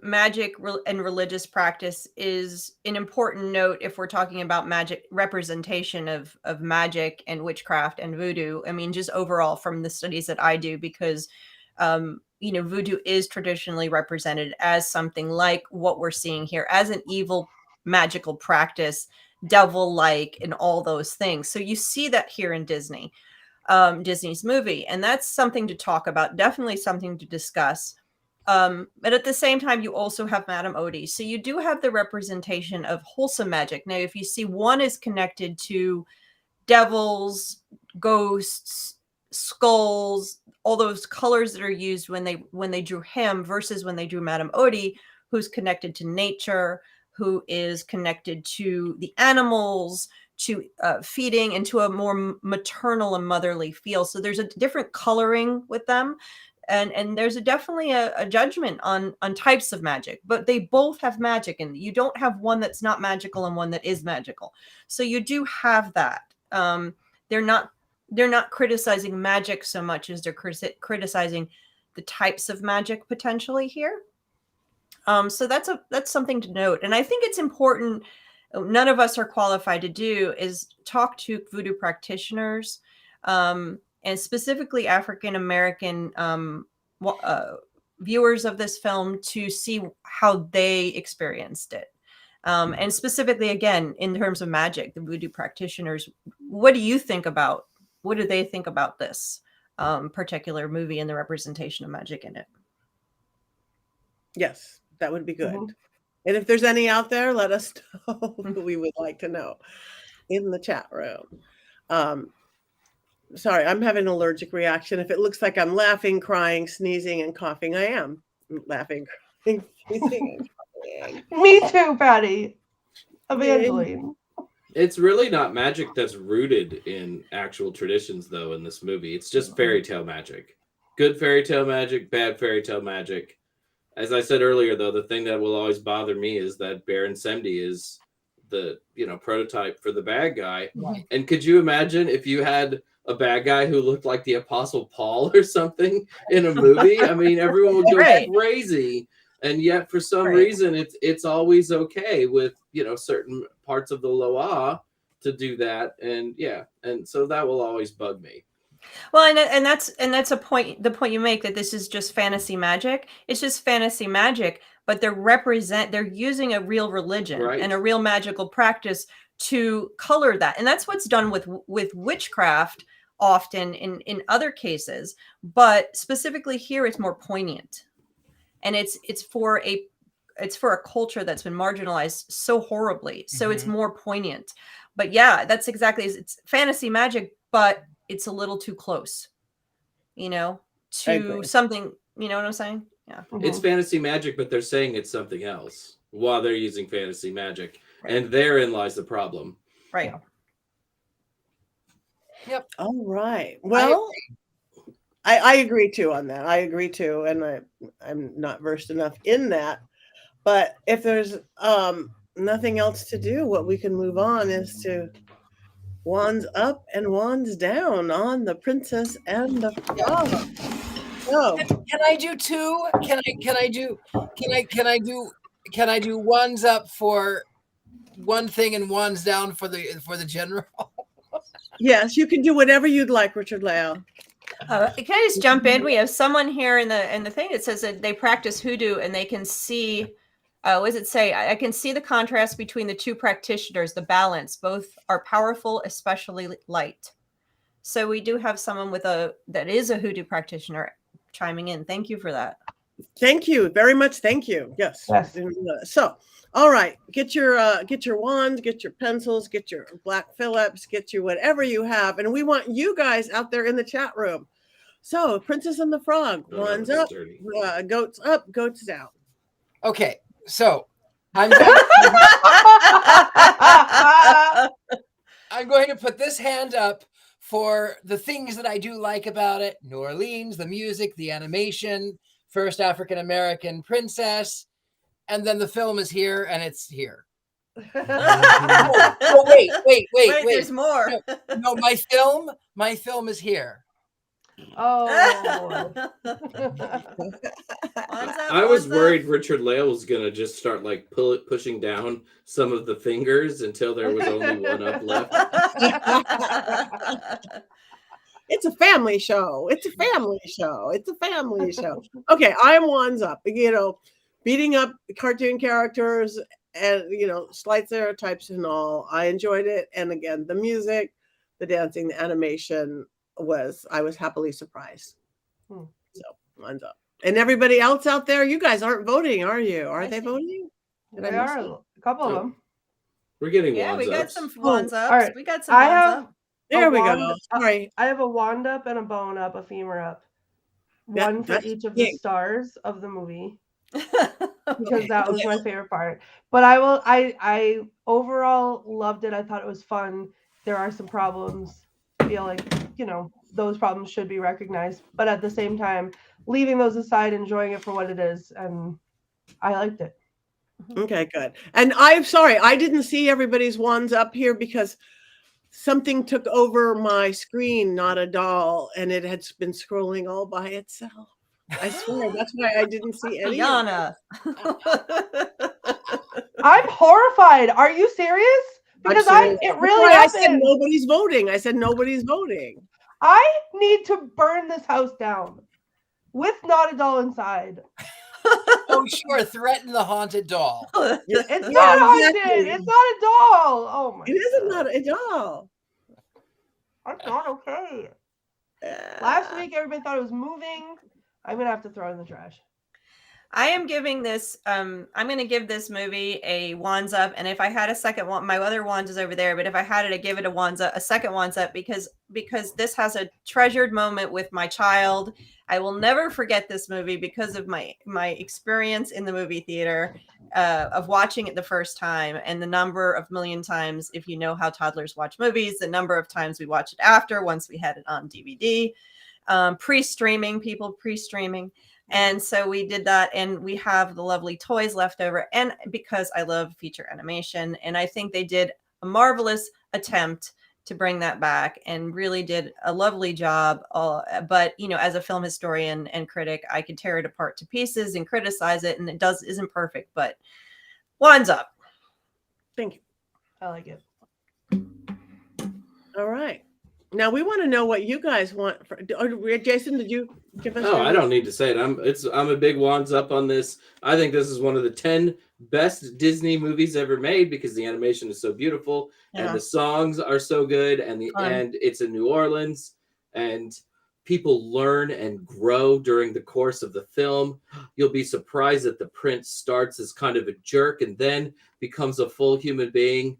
[SPEAKER 4] magic and religious practice is an important note if we're talking about magic representation of magic and witchcraft and voodoo. I mean, just overall from the studies that I do, because voodoo is traditionally represented as something like what we're seeing here, as an evil magical practice, devil-like, and all those things. So you see that here in Disney's movie, and that's something to talk about, definitely something to discuss. But at the same time, you also have Madame Odie. So you do have the representation of wholesome magic. Now, if you see, one is connected to devils, ghosts, skulls, all those colors that are used when they drew him versus when they drew Madame Odie, who's connected to nature, who is connected to the animals, to feeding, and to a more maternal and motherly feel. So there's a different coloring with them. And there's definitely a judgment on types of magic, but they both have magic, and you don't have one that's not magical and one that is magical. So you do have that. They're not criticizing magic so much as they're criticizing the types of magic potentially here. So that's something to note. And I think it's important. None of us are qualified to do is talk to voodoo practitioners, and specifically African-American viewers of this film, to see how they experienced it. And specifically, again, in terms of magic, the voodoo practitioners, what do they think about this particular movie and the representation of magic in it?
[SPEAKER 1] Yes, that would be good. Mm-hmm. And if there's any out there, let us know. We would like to know in the chat room. sorry, I'm having an allergic reaction. If it looks like I'm laughing, crying, sneezing, and coughing, I am laughing, crying, sneezing, and coughing.
[SPEAKER 2] Me too, Patti. Evangeline.
[SPEAKER 3] It's really not magic that's rooted in actual traditions, though, in this movie. It's just fairy tale magic. Good fairy tale magic, bad fairy tale magic. As I said earlier, though, the thing that will always bother me is that Baron Semdi is the prototype for the bad guy.
[SPEAKER 5] Right.
[SPEAKER 3] And could you imagine if you had a bad guy who looked like the Apostle Paul or something in a movie? I mean, everyone would go
[SPEAKER 4] Right.
[SPEAKER 3] crazy. And yet, for some
[SPEAKER 4] Right.
[SPEAKER 3] reason, it's always okay with certain parts of the Loa to do that, and so that will always bug me.
[SPEAKER 4] Well, and that's a point. The point you make that this is just fantasy magic. It's just fantasy magic, but they're using a real religion
[SPEAKER 3] Right.
[SPEAKER 4] and a real magical practice to color that, and that's what's done with witchcraft often in other cases, but specifically here it's more poignant, and it's for a culture that's been marginalized so horribly, so it's more poignant. But yeah, that's exactly, it's fantasy magic, but it's a little too close, to something, you know what I'm saying? Yeah.
[SPEAKER 3] It's fantasy magic, but they're saying it's something else while they're using fantasy magic, and therein lies the problem.
[SPEAKER 4] Right.
[SPEAKER 5] Yep.
[SPEAKER 1] All right. Well, I agree too on that. I agree too, and I'm not versed enough in that. But if there's nothing else to do, what we can move on is to wands up and wands down on the Princess and the Frog. So,
[SPEAKER 5] Can I do two? Can I do wands up for one thing and wands down for the general?
[SPEAKER 1] yes, you can do whatever you'd like, Richard-Lael.
[SPEAKER 4] Can I just jump in? We have someone here in the thing that says that they practice hoodoo and they can see. What does it say? I can see the contrast between the two practitioners, the balance. Both are powerful, especially light. So we do have someone that is a hoodoo practitioner chiming in. Thank you for that.
[SPEAKER 1] Thank you very much. Thank you. Yes. So, all right, get your wands, get your pencils, get your black Phillips, get you whatever you have, and we want you guys out there in the chat room. So, Princess and the Frog, wands up, goats up, goats down.
[SPEAKER 5] Okay, so I'm going to put this hand up for the things that I do like about it: New Orleans, the music, the animation, first African-American princess, and then the film is here, and it's here. Oh, wait.
[SPEAKER 4] There's more.
[SPEAKER 5] No, my film is here.
[SPEAKER 2] Oh.
[SPEAKER 3] I was worried Richard-Lael was gonna just start like pushing down some of the fingers until there was only one up left.
[SPEAKER 1] It's a family show. It's a family show. It's a family show. Okay, I'm wands up. Beating up cartoon characters and slight stereotypes and all. I enjoyed it, and again, the music, the dancing, the animation I was happily surprised. So wands up. And everybody else out there, you guys aren't voting, are you? Are they voting?
[SPEAKER 2] They are a couple of them.
[SPEAKER 3] We're getting
[SPEAKER 4] Yeah,
[SPEAKER 3] wands
[SPEAKER 4] we got
[SPEAKER 3] ups.
[SPEAKER 4] some wands ups.
[SPEAKER 2] all right.
[SPEAKER 4] We got some wands up.
[SPEAKER 1] There we
[SPEAKER 2] wand
[SPEAKER 1] go. Sorry.
[SPEAKER 2] I have a wand up and a bone up, a femur up. One for each of the stars of the movie. Because that was my favorite part. But I overall loved it. I thought it was fun. There are some problems. I feel like, those problems should be recognized. But at the same time, leaving those aside, enjoying it for what it is. And I liked it.
[SPEAKER 1] Okay, good. And I'm sorry, I didn't see everybody's wands up here because something took over my screen, not a doll, and it had been scrolling all by itself. I swear, that's why I didn't see any.
[SPEAKER 4] Yana.
[SPEAKER 2] I'm horrified. Are you serious? Because it really happened.
[SPEAKER 1] I said nobody's voting. I said nobody's voting.
[SPEAKER 2] I need to burn this house down with not a doll inside.
[SPEAKER 5] Oh, sure. Threaten the haunted doll.
[SPEAKER 2] It's not haunted. Exactly. It's not a doll. Oh my!
[SPEAKER 1] It isn't not a doll.
[SPEAKER 2] That's not okay. Last week, everybody thought it was moving. I'm gonna have to throw it in the trash.
[SPEAKER 4] I am giving this. I'm going to give this movie a wands up, and if I had a second one, my other wand is over there. But if I had it, I'd give it a wands up, a second wands up, because this has a treasured moment with my child. I will never forget this movie because of my experience in the movie theater, of watching it the first time, and the number of million times, if you know how toddlers watch movies, the number of times we watch it after once we had it on DVD, pre-streaming, and so we did that, and we have the lovely toys left over. And because I love feature animation, and I think they did a marvelous attempt to bring that back and really did a lovely job. But, you know, as a film historian and critic, I could tear it apart to pieces and criticize it. And it isn't perfect, but wands up.
[SPEAKER 1] Thank you.
[SPEAKER 2] I like it.
[SPEAKER 1] All right. Now we want to know what you guys want. Jason, did you give us?
[SPEAKER 3] No, I don't need to say it. I'm a big wands up on this. I think this is one of the 10 best Disney movies ever made because the animation is so beautiful and the songs are so good, and it's in New Orleans, and people learn and grow during the course of the film. You'll be surprised that the prince starts as kind of a jerk and then becomes a full human being.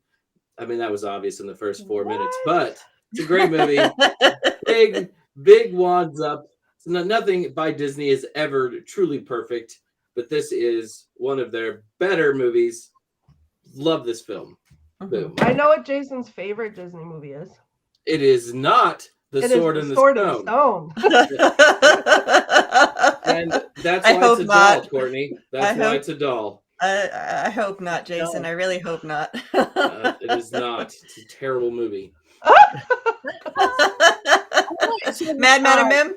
[SPEAKER 3] I mean, that was obvious in the first 4 minutes, but it's a great movie. big wands up. So nothing by Disney is ever truly perfect, but this is one of their better movies. Love this film. Boom.
[SPEAKER 2] I know what Jason's favorite Disney movie is.
[SPEAKER 3] It is not The Sword and the Stone. And that's why it's a doll, Courtney. That's why it's a doll.
[SPEAKER 4] I hope not, Jason. No. I really hope not.
[SPEAKER 3] It is not. It's a terrible movie.
[SPEAKER 4] Mad Madam Mim.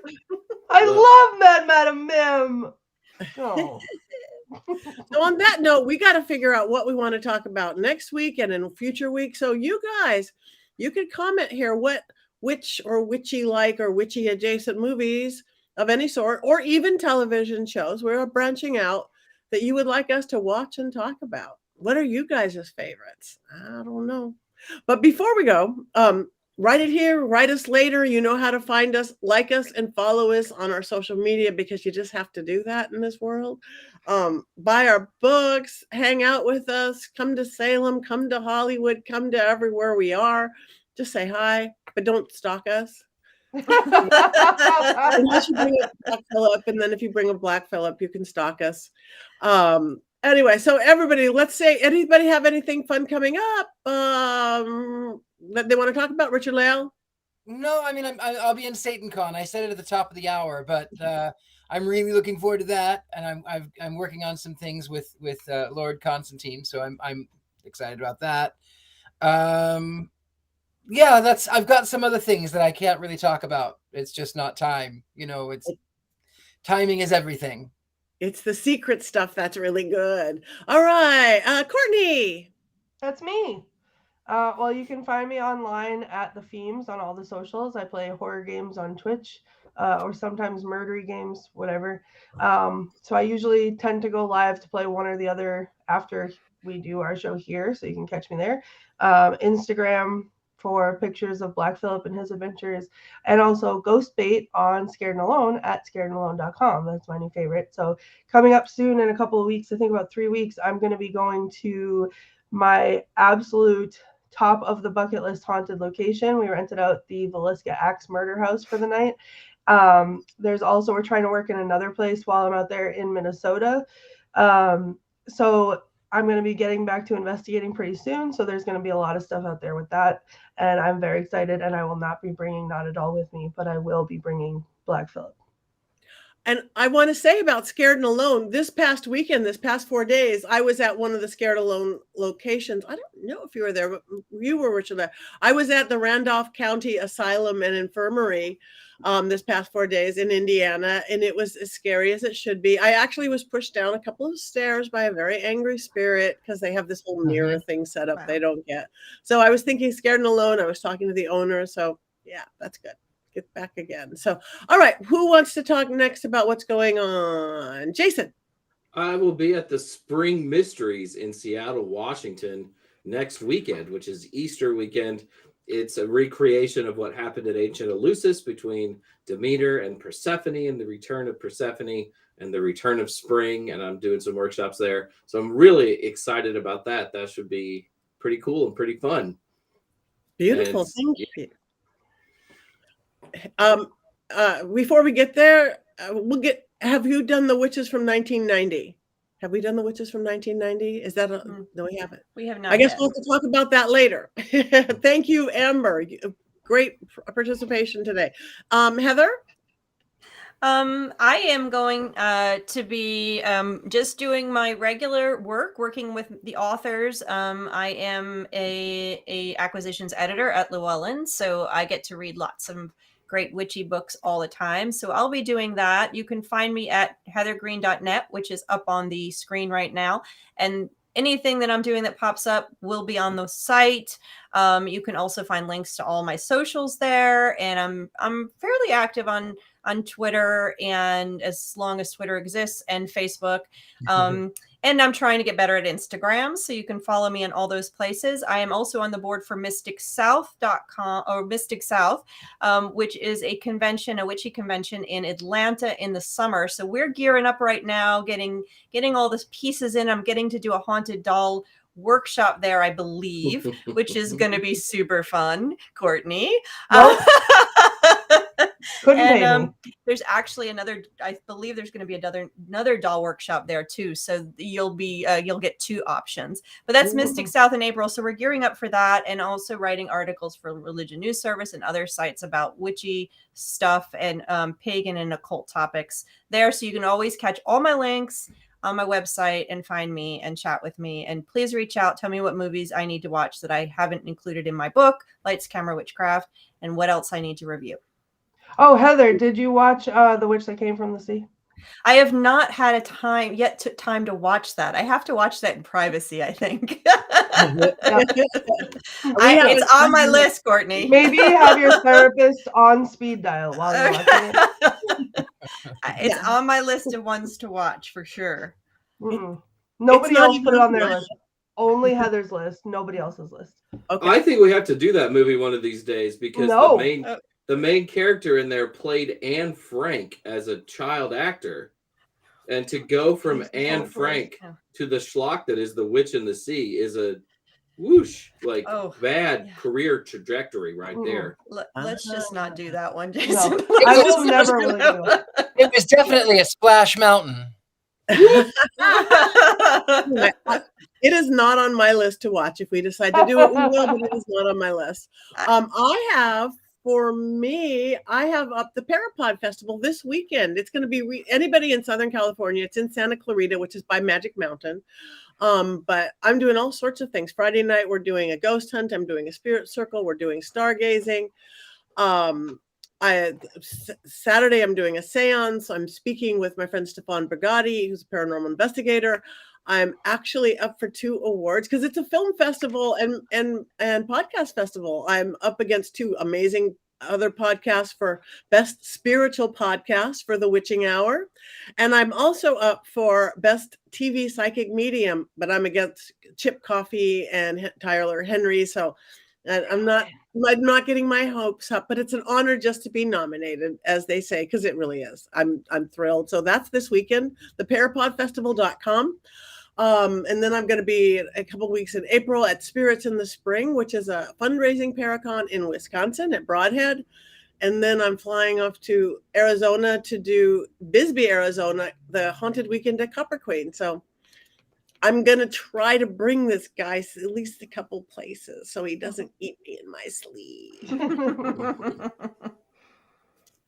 [SPEAKER 2] I love Mad Madam Mim. Oh.
[SPEAKER 1] So on that note, we got to figure out what we want to talk about next week and in future weeks. So you guys, you could comment here which or witchy like or witchy adjacent movies of any sort, or even television shows. We're branching out that you would like us to watch and talk about. What are you guys' favorites? I don't know. But before we go, write it here, write us later. You know how to find us, like us, and follow us on our social media, because you just have to do that in this world. Buy our books, hang out with us, come to Salem, come to Hollywood, come to everywhere we are. Just say hi, but don't stalk us. Unless you bring a Black Phillip, and then if you bring a Black Phillip, you can stalk us. Anyway, so everybody, let's say, anybody have anything fun coming up that they want to talk about? Richard-Lael?
[SPEAKER 5] No, I mean, I'll be in SatanCon. I said it at the top of the hour, but I'm really looking forward to that, and I'm working on some things with Lord Constantine, so I'm excited about that. Yeah, I've got some other things that I can't really talk about. It's just not time. You know, timing is everything.
[SPEAKER 1] It's the secret stuff that's really good. All right, Courtney.
[SPEAKER 2] That's me. Well, you can find me online at The Themes on all the socials. I play horror games on Twitch, or sometimes murdery games, whatever. So I usually tend to go live to play one or the other after we do our show here, so you can catch me there. Instagram for pictures of Black Phillip and his adventures, and also Ghostbait on Scared and Alone at scaredandalone.com. That's my new favorite. So coming up soon in a couple of weeks, I think about 3 weeks, I'm going to be going to my absolute top of the bucket list haunted location. We rented out the Villisca Axe Murder House for the night. We're trying to work in another place while I'm out there in Minnesota. So I'm going to be getting back to investigating pretty soon. So there's going to be a lot of stuff out there with that. And I'm very excited, and I will not be bringing Not at All with me, but I will be bringing Black Phillip.
[SPEAKER 1] And I want to say about Scared and Alone, this past weekend, this past 4 days, I was at one of the Scared Alone locations. I don't know if you were there, but you were, Richard. I was at the Randolph County Asylum and Infirmary this past 4 days in Indiana, and it was as scary as it should be. I actually was pushed down a couple of stairs by a very angry spirit because they have this whole mirror thing set up they don't get. So I was thinking Scared and Alone. I was talking to the owner. So yeah, that's good. Get back again. So, all right, who wants to talk next about what's going on? Jason.
[SPEAKER 3] I will be at the Spring Mysteries in Seattle, Washington next weekend, which is Easter weekend. It's a recreation of what happened at ancient Eleusis between Demeter and Persephone and the return of Persephone. and the return of spring, and I'm doing some workshops there. So I'm really excited about that. That should be pretty cool and pretty fun.
[SPEAKER 1] Beautiful. Thank you. Before we get there, have you done the witches from 1990? Have we done the witches from 1990? Is that no, we haven't.
[SPEAKER 4] We have not.
[SPEAKER 1] I guess
[SPEAKER 4] yet.
[SPEAKER 1] we'll have to talk about that later. Thank you, Amber. Great participation today. Heather?
[SPEAKER 4] I am going to be just doing my regular work, working with the authors. I am a acquisitions editor at Llewellyn, so I get to read lots of great witchy books all the time. So I'll be doing that. You can find me at heathergreene.net, which is up on the screen right now. And anything that I'm doing that pops up will be on the site. You can also find links to all my socials there. And I'm fairly active on Twitter, and as long as Twitter exists, and Facebook. And I'm trying to get better at Instagram, so you can follow me on all those places. I am also on the board for mysticsouth.com or Mystic South, which is a convention, a witchy convention in Atlanta in the summer. So we're gearing up right now, getting all the pieces in. I'm getting to do a haunted doll workshop there, I believe, which is going to be super fun, Courtney.
[SPEAKER 2] Nope. Couldn't pay me.
[SPEAKER 4] There's actually I believe there's going to be another doll workshop there too. So you'll get two options, but that's Mystic South in April. So we're gearing up for that, and also writing articles for Religion News Service and other sites about witchy stuff and pagan and occult topics there. So you can always catch all my links on my website and find me and chat with me. And please reach out. Tell me what movies I need to watch that I haven't included in my book, Lights, Camera, Witchcraft, and what else I need to review.
[SPEAKER 2] Oh, Heather, did you watch The Witch That Came from the Sea?
[SPEAKER 4] I have not had a time to watch that. I have to watch that in privacy, I think. It's on my list, Courtney.
[SPEAKER 2] Maybe have your therapist on speed dial while you're watching it.
[SPEAKER 4] It's on my list of ones to watch for sure.
[SPEAKER 2] Nobody else put it on their list. Only Heather's list. Nobody else's list.
[SPEAKER 3] Okay. I think we have to do that movie one of these days, because the main character in there played Anne Frank as a child actor, and to go from Anne Frank to the schlock that is The Witch in the Sea is a whoosh, bad career trajectory right there.
[SPEAKER 4] Let's just not do that one, Jason.
[SPEAKER 2] No, I will never really do it.
[SPEAKER 5] It was definitely a Splash Mountain.
[SPEAKER 1] It is not on my list to watch. If we decide to do it, we will, but it is not on my list. I have up the Parapod Festival this weekend. It's going to be anybody in Southern California. It's in Santa Clarita, which is by Magic Mountain. But I'm doing all sorts of things. Friday night, we're doing a ghost hunt. I'm doing a spirit circle. We're doing stargazing. Saturday, I'm doing a seance. I'm speaking with my friend Stefan Brigatti, who's a paranormal investigator. I'm actually up for 2 awards because it's a film festival and podcast festival. I'm up against 2 amazing other podcasts for best spiritual podcast for The Witching Hour. And I'm also up for best TV psychic medium, but I'm against Chip Coffey and Tyler Henry. So I'm not getting my hopes up, but it's an honor just to be nominated, as they say, because it really is. I'm thrilled. So that's this weekend, theparapodfestival.com. And then I'm going to be a couple of weeks in April at Spirits in the Spring, which is a fundraising paracon in Wisconsin at Broadhead. And then I'm flying off to Arizona to do Bisbee, Arizona, the Haunted Weekend at Copper Queen. So I'm going to try to bring this guy at least a couple places so he doesn't eat me in my sleeve.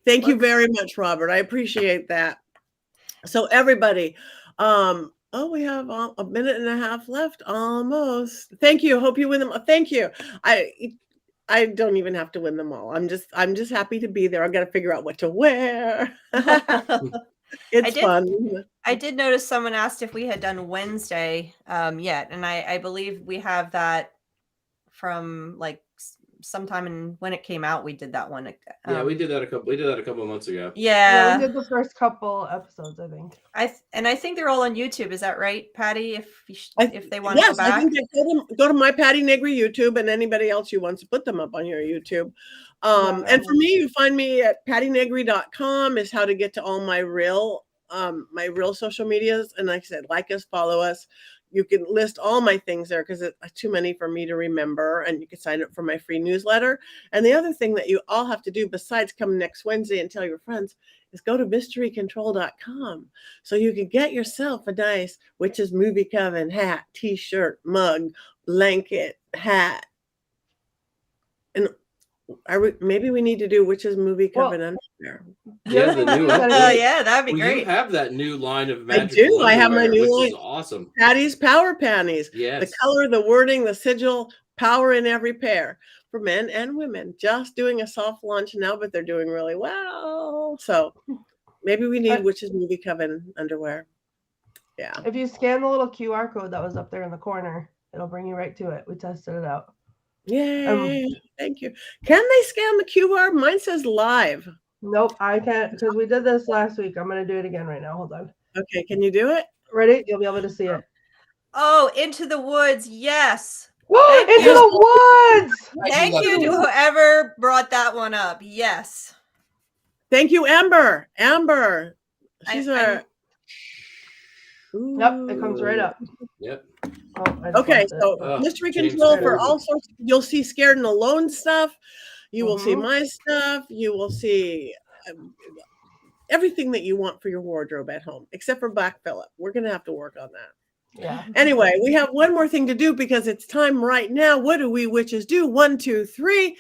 [SPEAKER 1] Thank you very much, Robert. I appreciate that. So everybody, we have a minute and a half left, almost. Thank you. Hope you win them. Thank you. I don't even have to win them all. I'm just happy to be there. I've got to figure out what to wear. It's fun.
[SPEAKER 4] I did notice someone asked if we had done Wednesday yet, and I believe we have that from like sometime when it came out. We did that one.
[SPEAKER 3] We did that a couple of months ago.
[SPEAKER 4] Yeah,
[SPEAKER 2] we did the first couple episodes, I think.
[SPEAKER 4] I think they're all on YouTube. Is that right, Patti? If they want to go back,
[SPEAKER 1] I think go to my Patti Negri YouTube, and anybody else who wants to put them up on your YouTube. And for me, you find me at pattynegri.com is how to get to all my real my real social medias, and like I said, like us, follow us. You can list all my things there because it's too many for me to remember, and you can sign up for my free newsletter. And the other thing that you all have to do besides come next Wednesday and tell your friends is go to mysterycontrol.com so you can get yourself a nice Witches Movie Coven hat, t-shirt, mug, blanket, hat. And maybe we need to do Witches Movie Coven underwear.
[SPEAKER 3] Yeah, the new
[SPEAKER 4] Yeah, that'd be
[SPEAKER 3] well,
[SPEAKER 4] great.
[SPEAKER 3] you have that new line of
[SPEAKER 1] I
[SPEAKER 3] Magick
[SPEAKER 1] do. I have my
[SPEAKER 3] underwear,
[SPEAKER 1] new
[SPEAKER 3] which
[SPEAKER 1] line.
[SPEAKER 3] is awesome.
[SPEAKER 1] Patty's Power Panties.
[SPEAKER 3] Yes.
[SPEAKER 1] The color, the wording, the sigil, power in every pair for men and women. Just doing a soft launch now, but they're doing really well. So maybe we need Witches Movie Coven underwear. Yeah.
[SPEAKER 2] If you scan the little QR code that was up there in the corner, it'll bring you right to it. We tested it out.
[SPEAKER 1] Yay. Thank you. Can they scan the QR? Mine says live.
[SPEAKER 2] Nope, I can't because we did this last week. I'm going to do it again right now. Hold on.
[SPEAKER 1] Okay, can you do it?
[SPEAKER 2] Ready? You'll be able to see it.
[SPEAKER 4] Oh, Into the Woods. Yes.
[SPEAKER 2] Into the Woods.
[SPEAKER 4] Thank you to whoever brought that one up. Yes.
[SPEAKER 1] Thank you, Amber. Amber. She's our.
[SPEAKER 2] Yep, it comes right up.
[SPEAKER 3] Yep.
[SPEAKER 2] Oh,
[SPEAKER 1] okay, so Mystery Control for all sorts. You'll see Scared and Alone stuff. You will see my stuff. You will see everything that you want for your wardrobe at home, except for Black Phillip. We're going to have to work on that.
[SPEAKER 2] Yeah.
[SPEAKER 1] Anyway, we have one more thing to do because it's time right now. What do we witches do? 1, 2, 3.